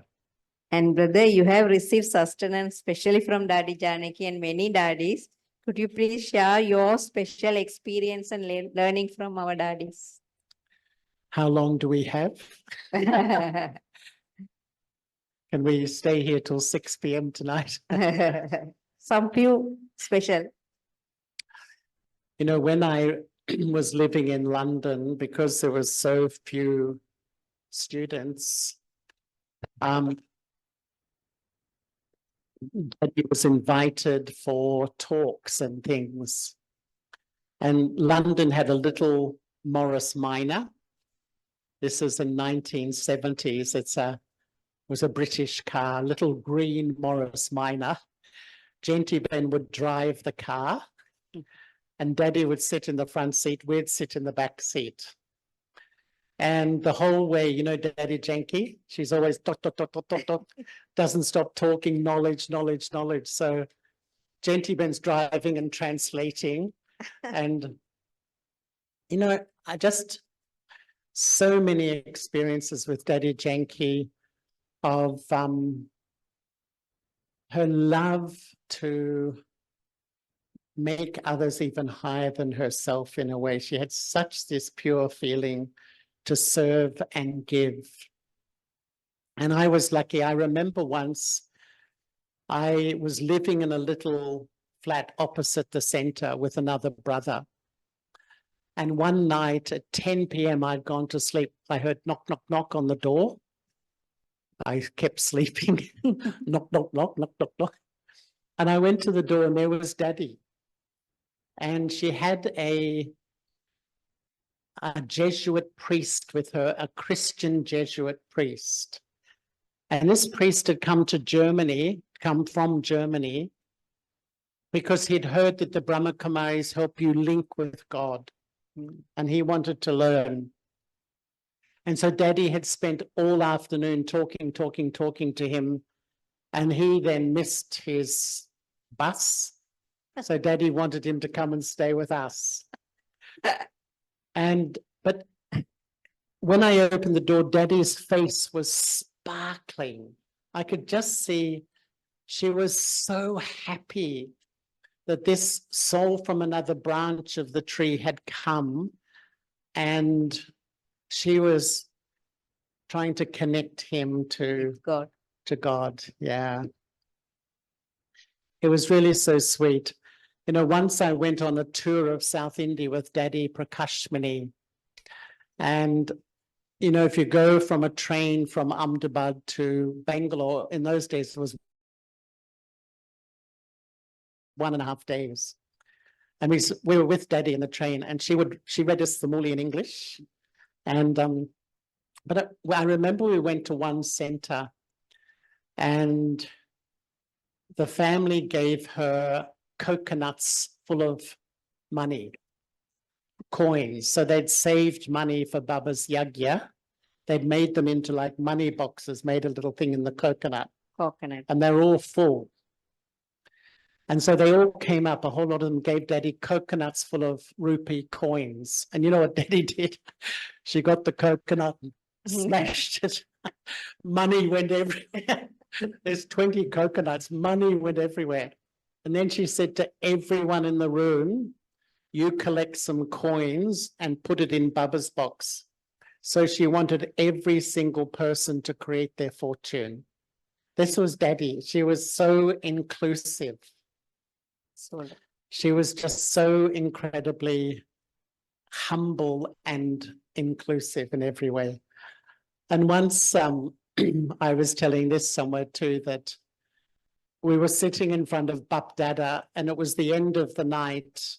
And brother, you have received sustenance, especially from Daddy Janaki and many daddies. Could you please share your special experience and learning from our daddies? How long do we have? Can we stay here till 6 p.m. tonight? Some few special. You know, when I was living in London, because there were so few students, he was invited for talks and things. And London had a little Morris Minor. This is in 1970s. Was a British car, little green Morris Minor. Genty Ben would drive the car and Daddy would sit in the front seat. We'd sit in the back seat. And the whole way, you know, Daddy Janky, she's always dot, dot, dot, dot, dot, dot, doesn't stop talking knowledge, knowledge, knowledge. So Genty Ben's driving and translating. And, you know, so many experiences with Daddy Janky of her love to make others even higher than herself in a way. She had such this pure feeling to serve and give. And I was lucky. I remember once I was living in a little flat opposite the center with another brother. And one night at 10 p.m. I'd gone to sleep. I heard knock, knock, knock on the door. I kept sleeping. Knock, knock, knock, knock, knock, knock. And I went to the door and there was Daddy. And she had a Jesuit priest with her, a Christian Jesuit priest. And this priest had come from Germany, because he'd heard that the Brahma Kumaris help you link with God. And he wanted to learn. And so Daddy had spent all afternoon talking to him. And he then missed his bus. So Daddy wanted him to come and stay with us. But when I opened the door, Daddy's face was sparkling. I could just see she was so happy that this soul from another branch of the tree had come, and she was trying to connect him to God. Yeah. It was really so sweet. You know, once I went on a tour of South India with Daddy Prakashmani, and, you know, if you go from a train from Ahmedabad to Bangalore, in those days it was 1.5 days. And we were with Daddy in the train, and she read us the Muli in English. And, but I remember we went to one center, and the family gave her coconuts full of money, coins. So they'd saved money for Baba's yagya. They'd made them into like money boxes, made a little thing in the coconut. And they're all full. And so they all came up, a whole lot of them gave Daddy coconuts full of rupee coins. And you know what Daddy did? She got the coconut and smashed it. Money went everywhere. There's 20 coconuts, money went everywhere. And then she said to everyone in the room, you collect some coins and put it in Baba's box. So she wanted every single person to create their fortune. This was Daddy. She was so inclusive. She was just so incredibly humble and inclusive in every way. And once I was telling this somewhere too, that we were sitting in front of Bap Dada, and it was the end of the night,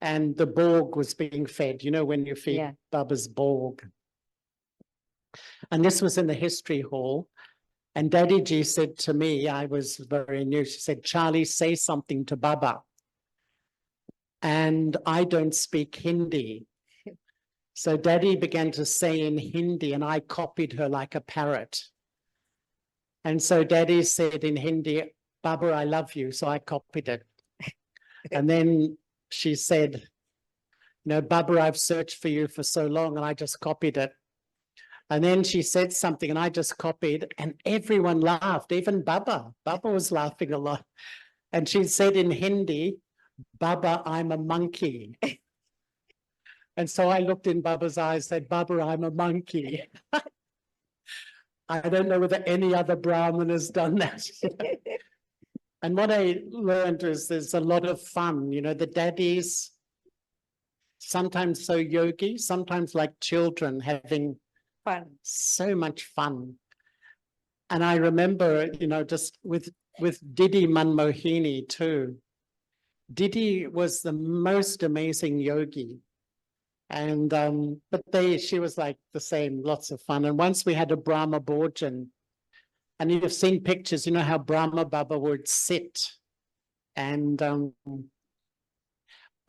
and the Borg was being fed, you know, when you feed Baba's Borg. And this was in the history hall. And Daddy Ji said to me, I was very new, she said, Charlie, say something to Baba. And I don't speak Hindi. So Daddy began to say in Hindi, and I copied her like a parrot. And so Daddy said in Hindi, Baba, I love you. So I copied it. And then she said, Baba, I've searched for you for so long, and I just copied it. And then she said something, and I just copied, and everyone laughed, even Baba. Baba was laughing a lot. And she said in Hindi, Baba, I'm a monkey. And so I looked in Baba's eyes, said, Baba, I'm a monkey. I don't know whether any other Brahmin has done that. And what I learned is there's a lot of fun. The daddies, sometimes so yogi, sometimes like children, having Fun. so much fun. And I remember, just with Didi Manmohini too. Didi was the most amazing yogi. And but she was like the same, lots of fun. And once we had a Brahma Bhojan, and you've seen pictures, how Brahma Baba would sit and on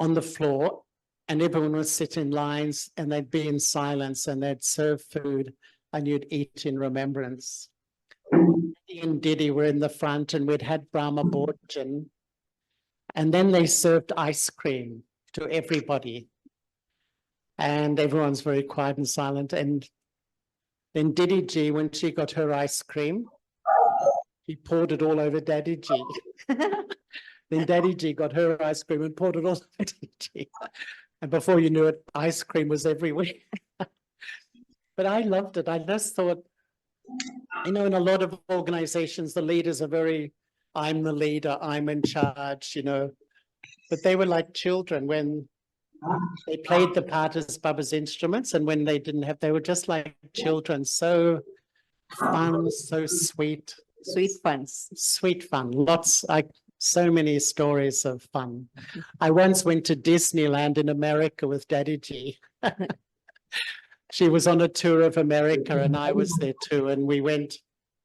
the floor, and everyone would sit in lines, and they'd be in silence, and they'd serve food, and you'd eat in remembrance. Didi and Didi were in the front, and we'd had Brahma Bhojan, and then they served ice cream to everybody. And everyone's very quiet and silent. And then Didi Ji, when she got her ice cream, he poured it all over Daddy Ji. Then Daddy Ji got her ice cream and poured it all over Daddy Ji. And before you knew it, ice cream was everywhere. But I loved it. I just thought, in a lot of organizations, the leaders are very, I'm the leader, I'm in charge, But they were like children when they played the part as Baba's instruments, and when they didn't have, they were just like children, so fun, so sweet. Sweet funs. Sweet fun, so many stories of fun. I once went to Disneyland in America with Daddy Ji. She was on a tour of America, and I was there too, and we went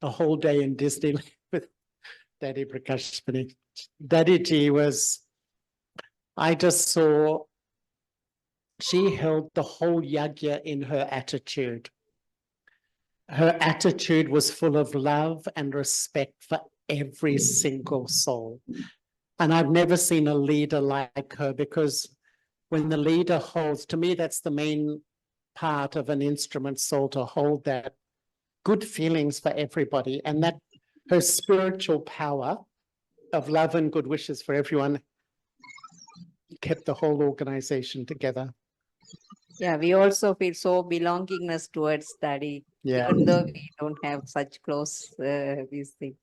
a whole day in Disneyland with Daddy Prakashmani. Daddy Ji I just saw, she held the whole yajna in her attitude. Her attitude was full of love and respect for every single soul. And I've never seen a leader like her, because when the leader holds, to me, that's the main part of an instrument soul, to hold that good feelings for everybody. And that her spiritual power of love and good wishes for everyone kept the whole organization together. Yeah, we also feel so belongingness towards Daddy, even though we don't have such close these things.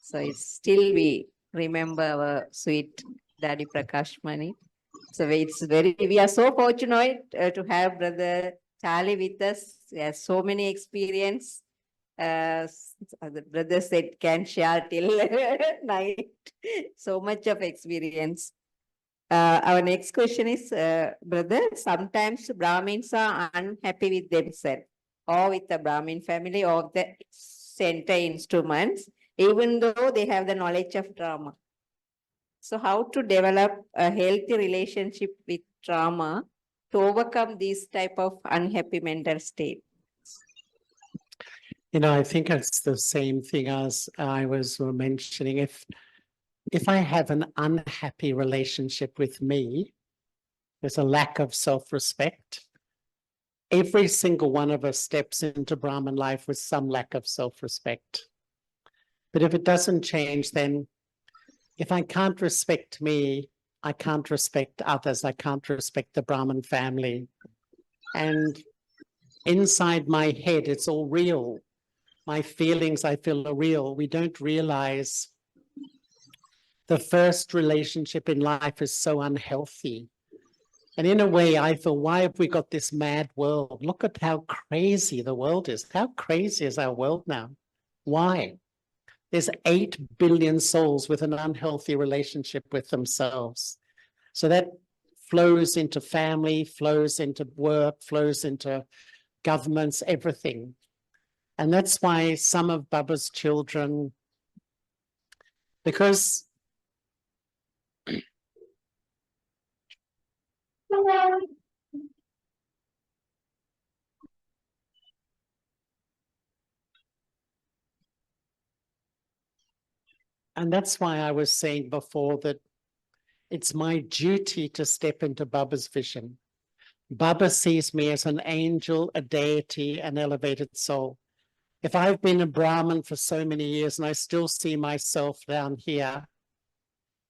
So it's still we remember our sweet Daddy Prakashmani. So we are so fortunate to have Brother Charli with us. He has so many experience. The brother said can share till night. So much of experience. Our next question is, brother, sometimes Brahmins are unhappy with themselves or with the Brahmin family or the center instruments, even though they have the knowledge of drama. So how to develop a healthy relationship with trauma to overcome this type of unhappy mental state? I think it's the same thing as I was mentioning. If I have an unhappy relationship with me, there's a lack of self-respect. Every single one of us steps into Brahman life with some lack of self-respect. But if it doesn't change, then if I can't respect me, I can't respect others. I can't respect the Brahman family. And inside my head, it's all real. My feelings, I feel, are real. We don't realize the first relationship in life is so unhealthy. And in a way, I feel, why have we got this mad world? Look at how crazy the world is. How crazy is our world now? Why? There's 8 billion souls with an unhealthy relationship with themselves. So that flows into family, flows into work, flows into governments, everything. And that's why some of Baba's children, because and that's why I was saying before that it's my duty to step into Baba's vision. Baba sees me as an angel, a deity, an elevated soul. If I've been a Brahmin for so many years and I still see myself down here,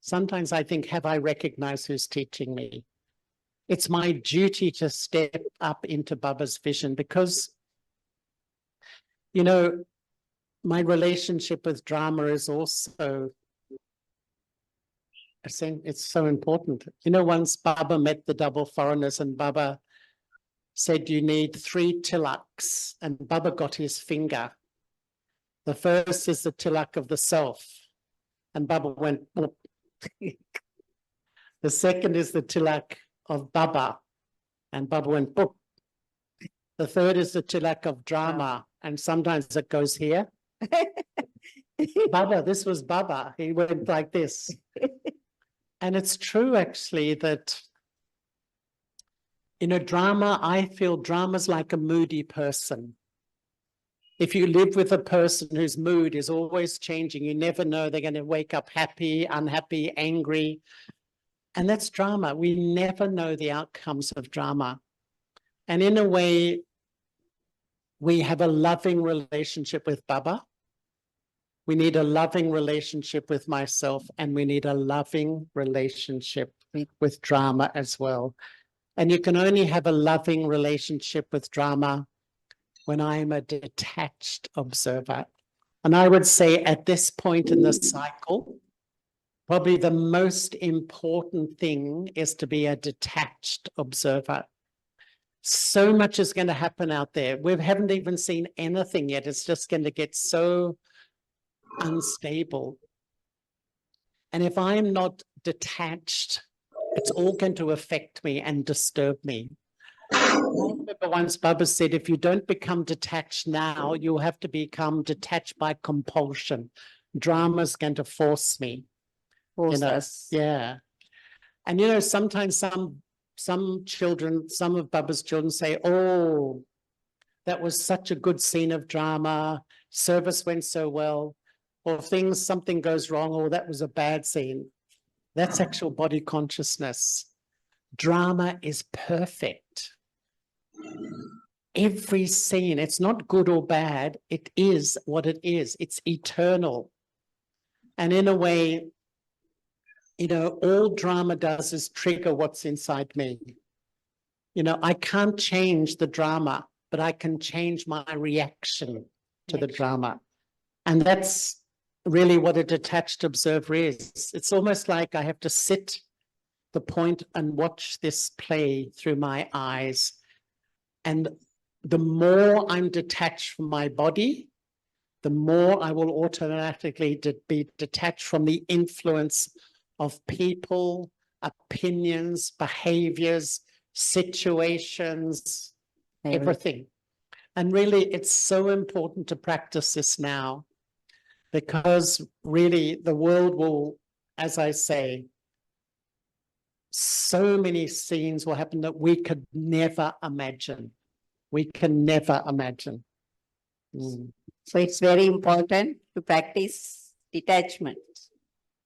sometimes I think, have I recognized who's teaching me? It's my duty to step up into Baba's vision because, you know, my relationship with drama is also, I think it's so important. You know, once Baba met the double foreigners and Baba said, you need 3 tilaks, and Baba got his finger. The first is the tilak of the self, and Baba went, boop. The second is the tilak of Baba, and Baba went, boop. The third is the tilak of drama, and sometimes it goes here. Baba, this was Baba. He went like this. And it's true, actually, that, you know, drama, I feel drama's like a moody person. If you live with a person whose mood is always changing, you never know they're going to wake up happy, unhappy, angry. And that's drama. We never know the outcomes of drama. And in a way, we have a loving relationship with Baba. We need a loving relationship with myself, and we need a loving relationship with drama as well. And you can only have a loving relationship with drama when I'm a detached observer. And I would say at this point in the cycle, probably the most important thing is to be a detached observer. So much is going to happen out there. We haven't even seen anything yet. It's just going to get so unstable. And if I'm not detached, it's all going to affect me and disturb me. I remember once Baba said, if you don't become detached now, you'll have to become detached by compulsion. Drama's going to force me. Force you know, us. Yeah. And you know, sometimes some children, some of Baba's children say, oh, that was such a good scene of drama, service went so well, or something goes wrong, or that was a bad scene. That's actual body consciousness. Drama is perfect. Every scene, it's not good or bad, it is what it is. It's eternal. And in a way, you know, all drama does is trigger what's inside me. You know, I can't change the drama, but I can change my reaction to the drama. And that's really what a detached observer is. It's almost like I have to sit the point and watch this play through my eyes. And the more I'm detached from my body, the more I will automatically be detached from the influence of people, opinions, behaviors, situations, everything. And really, it's so important to practice this now, because really the world will, as I say, so many scenes will happen that we could never imagine. We can never imagine. So it's very important to practice detachment.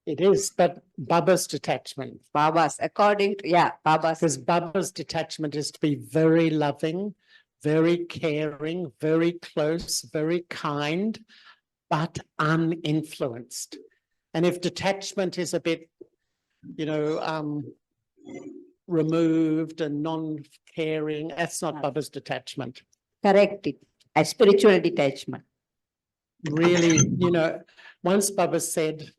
It is, but Baba's detachment. Baba's, according to, Baba's. Because Baba's detachment is to be very loving, very caring, very close, very kind, but uninfluenced. And if detachment is a bit, you know, removed and non-caring, that's not Baba's detachment. Correct it. A spiritual detachment. Really, you know, once Baba said,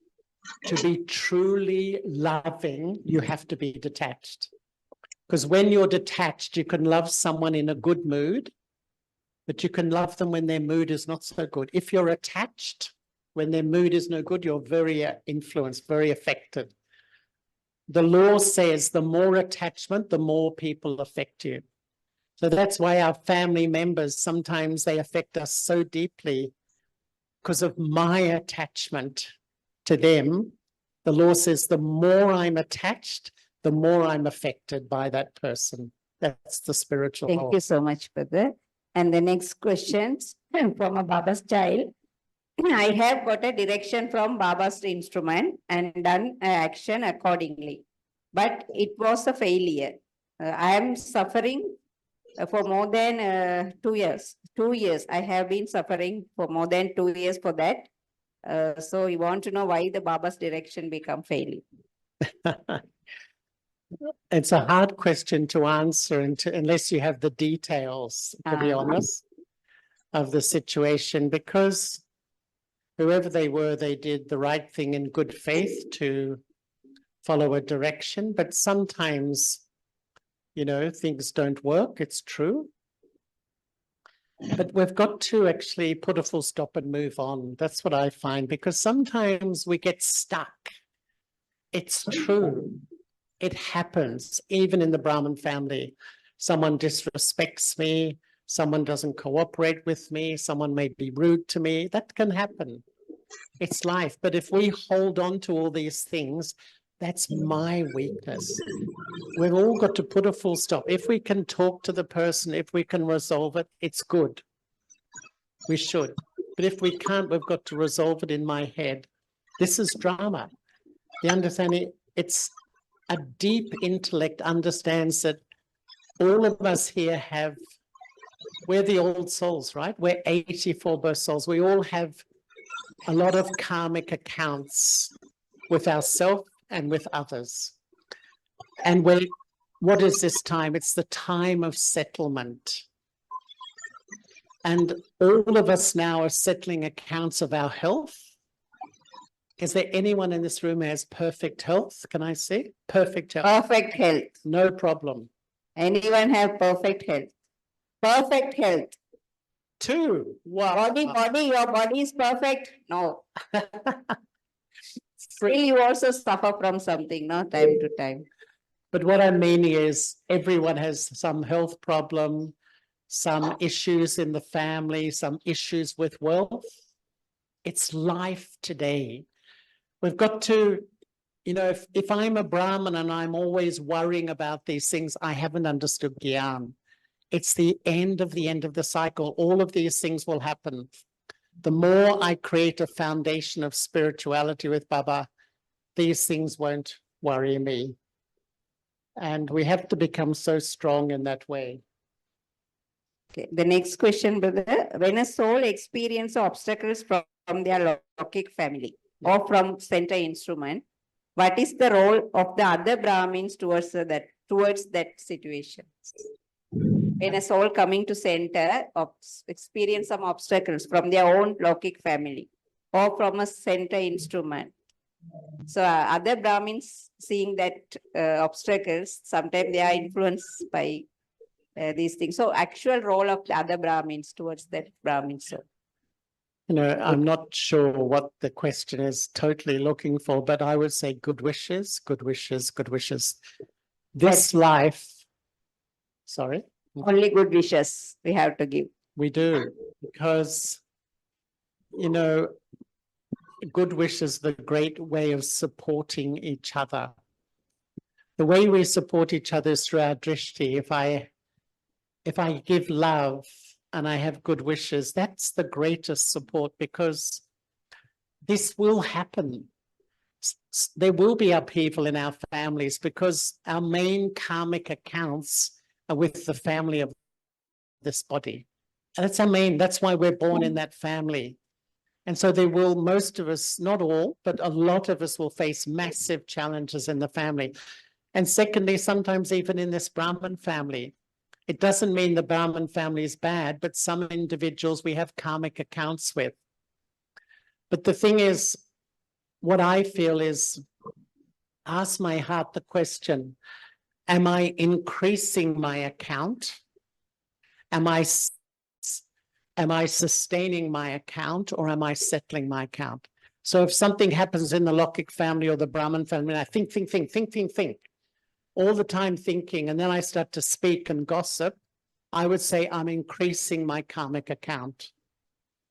to be truly loving, you have to be detached. Because when you're detached, you can love someone in a good mood, but you can love them when their mood is not so good. If you're attached, when their mood is no good, you're very influenced, very affected. The law says the more attachment, the more people affect you. So that's why our family members, sometimes they affect us so deeply because of my attachment to them. The law says the more I'm attached, the more I'm affected by that person. That's the spiritual law. Thank you so much, brother. And the next questions from a Baba's child. I have got a direction from Baba's instrument and done an action accordingly, but it was a failure. I am suffering for more than 2 years. 2 years. I have been suffering for more than 2 years for that. So we want to know why the Baba's direction become failing. It's a hard question to answer unless you have the details, to be honest, of the situation, because whoever they were, they did the right thing in good faith to follow a direction. But sometimes, you know, things don't work. It's true. But we've got to actually put a full stop and move on. That's what I find, because sometimes we get stuck. It's true. It happens, even in the Brahmin family. Someone disrespects me, someone doesn't cooperate with me, someone may be rude to me. That can happen. It's life. But if we hold on to all these things, that's my weakness. We've all got to put a full stop. If we can talk to the person, if we can resolve it, it's good. We should. But if we can't, we've got to resolve it in my head. This is drama. The understanding, it's a deep intellect understands that all of us here we're the old souls, right? We're 84 birth souls. We all have a lot of karmic accounts with ourselves and with others. And what is this time? It's the time of settlement. And all of us now are settling accounts of our health. Is there anyone in this room who has perfect health? Can I say? Perfect health. Perfect health. No problem. Anyone have perfect health? Perfect health. 2. Wow. Your body is perfect. No. Still you also suffer from something, no? Time to time. But what I'm meaning is everyone has some health problem, some issues in the family, some issues with wealth. It's life today. We've got to, you know, if I'm a Brahmin and I'm always worrying about these things, I haven't understood Gyan. It's the end of the cycle. All of these things will happen. The more I create a foundation of spirituality with Baba, these things won't worry me. And we have to become so strong in that way. Okay. The next question, brother. When a soul experiences obstacles from their Lokik family or from center instrument, what is the role of the other Brahmins towards that situation? When a soul coming to center experience some obstacles from their own Lokik family or from a center instrument. So other Brahmins seeing that obstacles, sometimes they are influenced by these things. So actual role of the other Brahmins towards that Brahmin soul. You know, I'm not sure what the question is totally looking for, but I would say good wishes, good wishes, good wishes. This life, sorry? Only good wishes we have to give. We do, because, you know, good wishes is the great way of supporting each other. The way we support each other is through our drishti. If I give love and I have good wishes, that's the greatest support, because this will happen. There will be upheaval in our families because our main karmic accounts are with the family of this body. And that's why we're born in that family. And so most of us, not all, but a lot of us will face massive challenges in the family. And secondly, sometimes even in this Brahmin family, it doesn't mean the Brahmin family is bad, but some individuals we have karmic accounts with. But the thing is, what I feel is, ask my heart the question, am I increasing my account? Am I sustaining my account, or am I settling my account? So if something happens in the Lokik family or the Brahmin family, I think, all the time thinking, and then I start to speak and gossip, I would say I'm increasing my karmic account.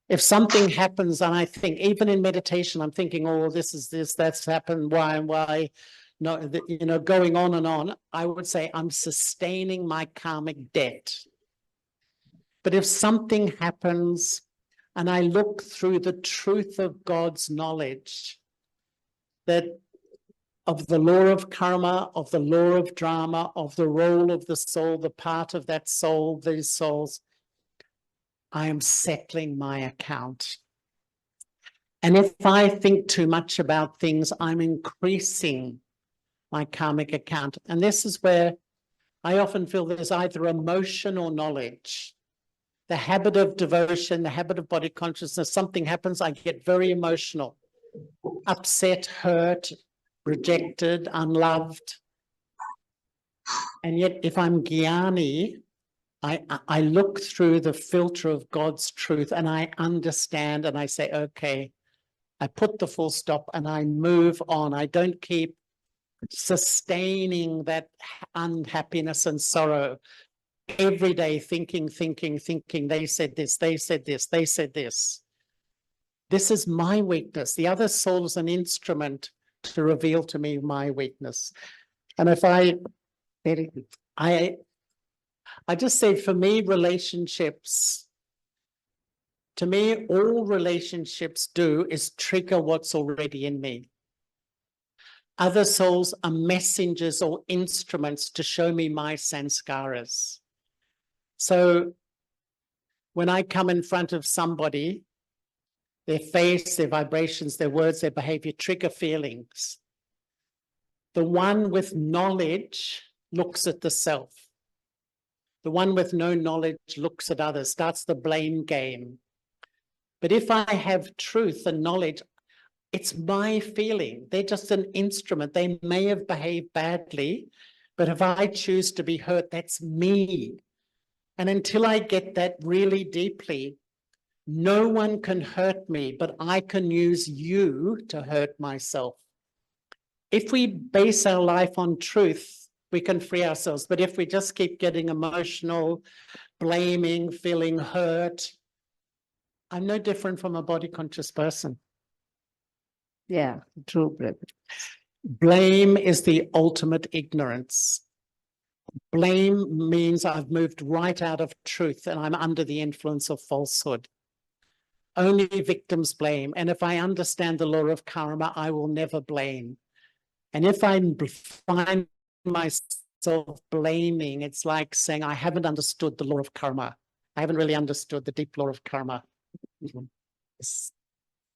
If something happens and I think, even in meditation, I'm thinking, oh, that's happened, why, no, you know, going on and on, I would say I'm sustaining my karmic debt. But if something happens and I look through the truth of God's knowledge, that of the law of karma, of the law of drama, of the role of the soul, the part of that soul, these souls, I am settling my account. And if I think too much about things, I'm increasing my karmic account. And this is where I often feel there's either emotion or knowledge. The habit of devotion, the habit of body consciousness, something happens, I get very emotional, upset, hurt, rejected, unloved. And yet if I'm jnani, I look through the filter of God's truth and I understand and I say, okay, I put the full stop and I move on. I don't keep sustaining that unhappiness and sorrow every day, thinking, they said this, they said this, they said this. This is my weakness. The other soul is an instrument to reveal to me my weakness. And if I just say, for me, relationships, to me, all relationships do is trigger what's already in me. Other souls are messengers or instruments to show me my sanskaras. So when I come in front of somebody, their face, their vibrations, their words, their behavior trigger feelings. The one with knowledge looks at the self. The one with no knowledge looks at others, starts the blame game. But if I have truth and knowledge, it's my feeling. They're just an instrument. They may have behaved badly, but if I choose to be hurt, that's me. And until I get that really deeply, no one can hurt me, but I can use you to hurt myself. If we base our life on truth, we can free ourselves. But if we just keep getting emotional, blaming, feeling hurt, I'm no different from a body conscious person. Yeah, true, brother. Blame is the ultimate ignorance. Blame means I've moved right out of truth and I'm under the influence of falsehood. Only victims blame. And if I understand the law of karma, I will never blame. And if I find myself blaming, it's like saying, I haven't understood the law of karma. I haven't really understood the deep law of karma.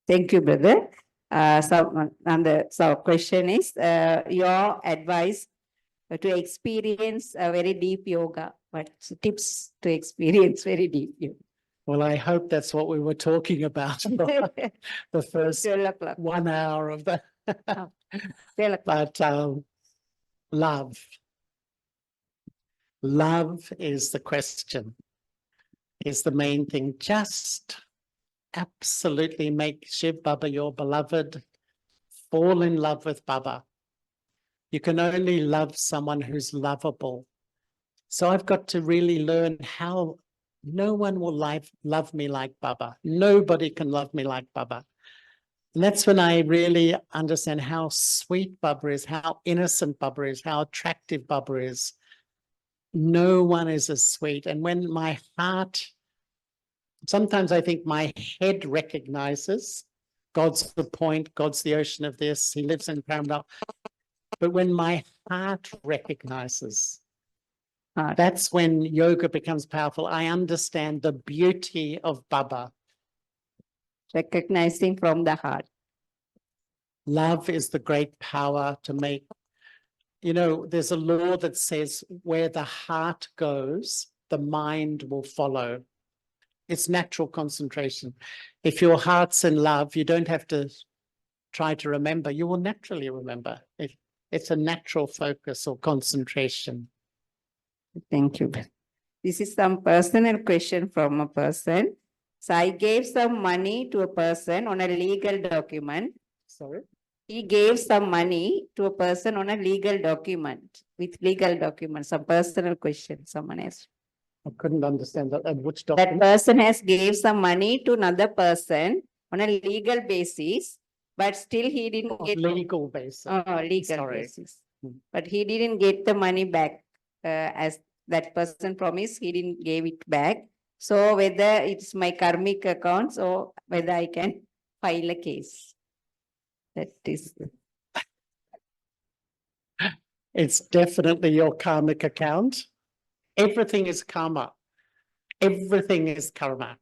Thank you, brother. So question is, your advice to experience a very deep yoga, but tips to experience very deep yoga. Well, I hope that's what we were talking about the first 1 hour of the. But love. Love is the question, is the main thing. Just absolutely make Shiv Baba your beloved. Fall in love with Baba. You can only love someone who's lovable. So I've got to really learn how no one will love me like Baba. Nobody can love me like Baba. And that's when I really understand how sweet Baba is, how innocent Baba is, how attractive Baba is. No one is as sweet. And when my heart, sometimes I think my head recognizes God's the point, God's the ocean of this, he lives in paradise. But when my heart recognizes, that's when yoga becomes powerful. I understand the beauty of Baba. Recognizing from the heart. Love is the great power to make. You know, there's a law that says where the heart goes, the mind will follow. It's natural concentration. If your heart's in love, you don't have to try to remember. You will naturally remember. It's a natural focus or concentration. Thank you. This is some personal question from a person. So I gave some money to a person on a legal document. Sorry? He gave some money to a person on a legal document, with legal documents, some personal question, someone asked. I couldn't understand that. And which That document? person has gave some money to another person on a legal basis, but still he didn't get legal basis. Legal Sorry. basis. But he didn't get the money back as that person promised. He didn't give it back. So whether it's my karmic accounts or whether I can file a case. That is. It's definitely your karmic account. Everything is karma. Everything is karma.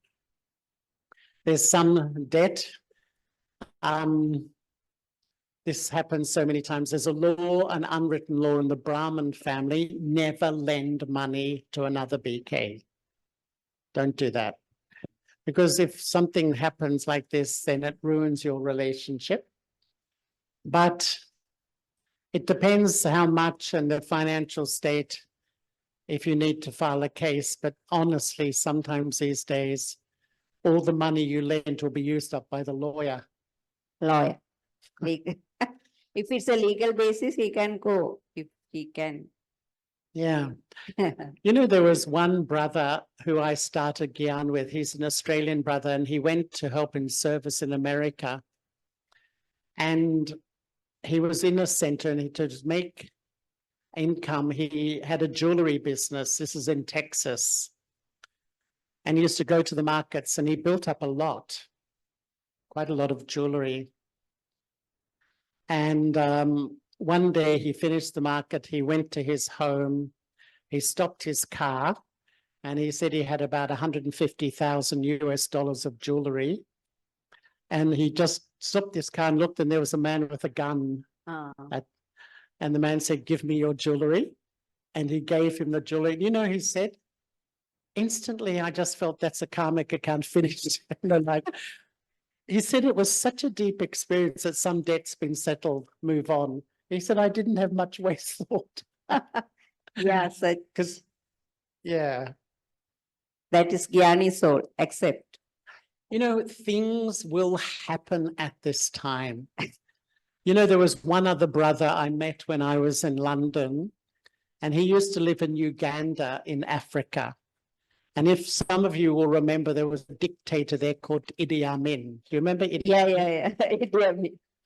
There's some debt. This happens so many times. There's a law, an unwritten law in the Brahmin family, never lend money to another BK. Don't do that. Because if something happens like this, then it ruins your relationship. But it depends how much and the financial state, if you need to file a case. But honestly, sometimes these days, all the money you lend will be used up by the lawyer. Lawyer. Legal. If it's a legal basis, he can go, if he can. Yeah. You know, there was one brother who I started Gyan with. He's an Australian brother, and he went to help in service in America. And he was in a center, and to make income, he had a jewelry business. This is in Texas. And he used to go to the markets, and he built up a lot, quite a lot of jewelry. And one day he finished the market, he went to his home, he stopped his car, and he said he had about 150,000 US dollars of jewelry. And he just stopped his car and looked, and there was a man with a gun. And the man said, "Give me your jewelry." And he gave him the jewelry. You know, he said, instantly, I just felt that's a karmic account finished. Like, he said it was such a deep experience that some debt's been settled, move on. He said, I didn't have much waste thought. Yeah, so Because, yeah. that is Gyani soul, accept. You know, things will happen at this time. You know, there was one other brother I met when I was in London, and he used to live in Uganda in Africa. And if some of you will remember, there was a dictator there called Idi Amin. Do you remember Idi Amin? Yeah.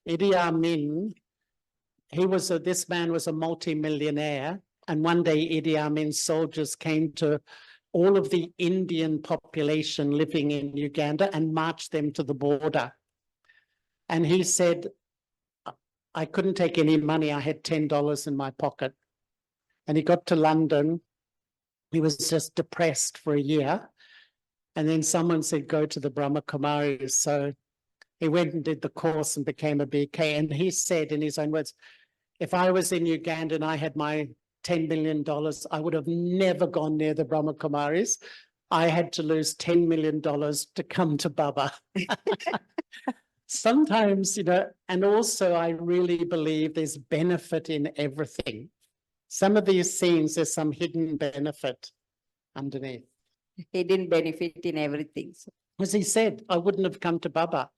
Idi Amin, this man was a multi-millionaire. And one day Idi Amin's soldiers came to all of the Indian population living in Uganda and marched them to the border. And he said, I couldn't take any money. I had $10 in my pocket. And he got to London. He was just depressed for a year. And then someone said, go to the Brahma Kumaris. So he went and did the course and became a BK. And he said in his own words, if I was in Uganda and I had my $10 million, I would have never gone near the Brahma Kumaris. I had to lose $10 million to come to Baba. Sometimes, you know, and also I really believe there's benefit in everything. Some of these scenes, there's some hidden benefit underneath. Hidden benefit in everything. So. As he said, I wouldn't have come to Baba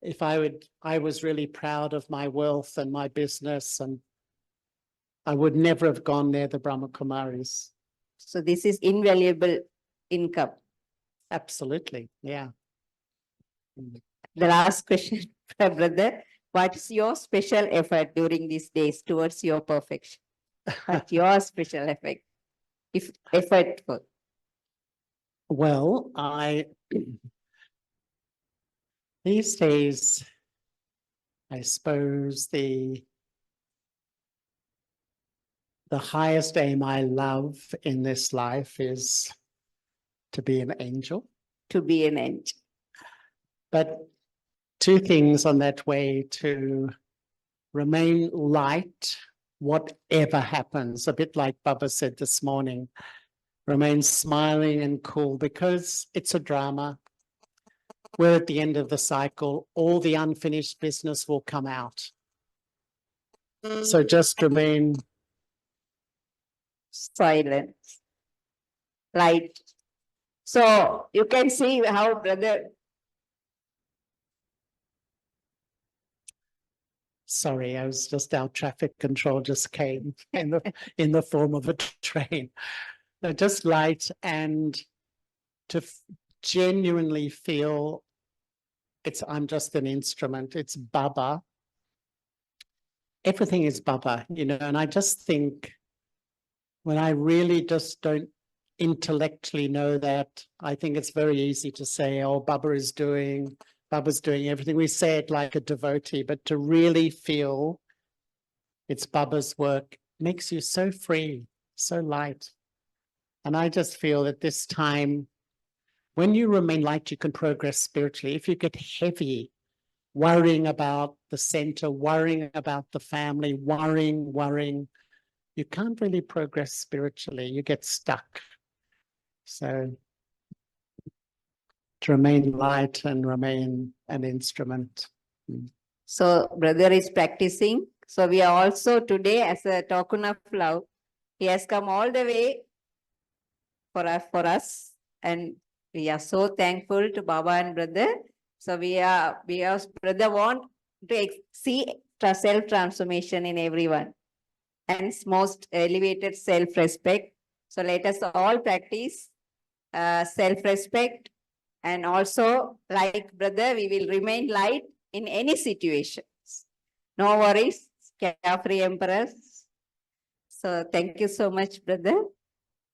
if I was really proud of my wealth and my business, and I would never have gone near the Brahma Kumaris. So this is invaluable income. Absolutely, yeah. The last question, brother, what is your special effort during these days towards your perfection? What's your special effort? Effort. Well, these days, I suppose the highest aim I love in this life is to be an angel. To be an angel. But two things on that way: to remain light, whatever happens, a bit like Baba said this morning, remain smiling and cool, because it's a drama. We're at the end of the cycle. All the unfinished business will come out. So just remain silent, light. So you can see how brother. Sorry, I was just our traffic control just came in the form of a train. No, just light, and to genuinely feel I'm just an instrument. It's Baba. Everything is Baba, you know, and I just think when I really just don't intellectually know that, I think it's very easy to say, oh, Baba's doing everything. We say it like a devotee, but to really feel it's Baba's work makes you so free, so light. And I just feel that this time, when you remain light, you can progress spiritually. If you get heavy, worrying about the center, worrying about the family, worrying, you can't really progress spiritually. You get stuck. So to remain light and remain an instrument. So brother is practicing. So we are also today, as a token of love, he has come all the way for us, and we are so thankful to Baba and brother. So we are brother want to see self-transformation in everyone, and most elevated self-respect. So let us all practice self-respect, and also, like brother, we will remain light in any situations. No worries, carefree emperors. So thank you so much, brother.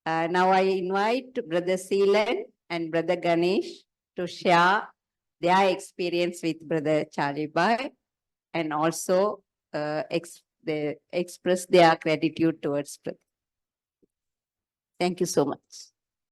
Now I invite Brother Seelan and Brother Ganesh to share their experience with Brother Charli Bhai, and also express their gratitude towards brother. Thank you so much.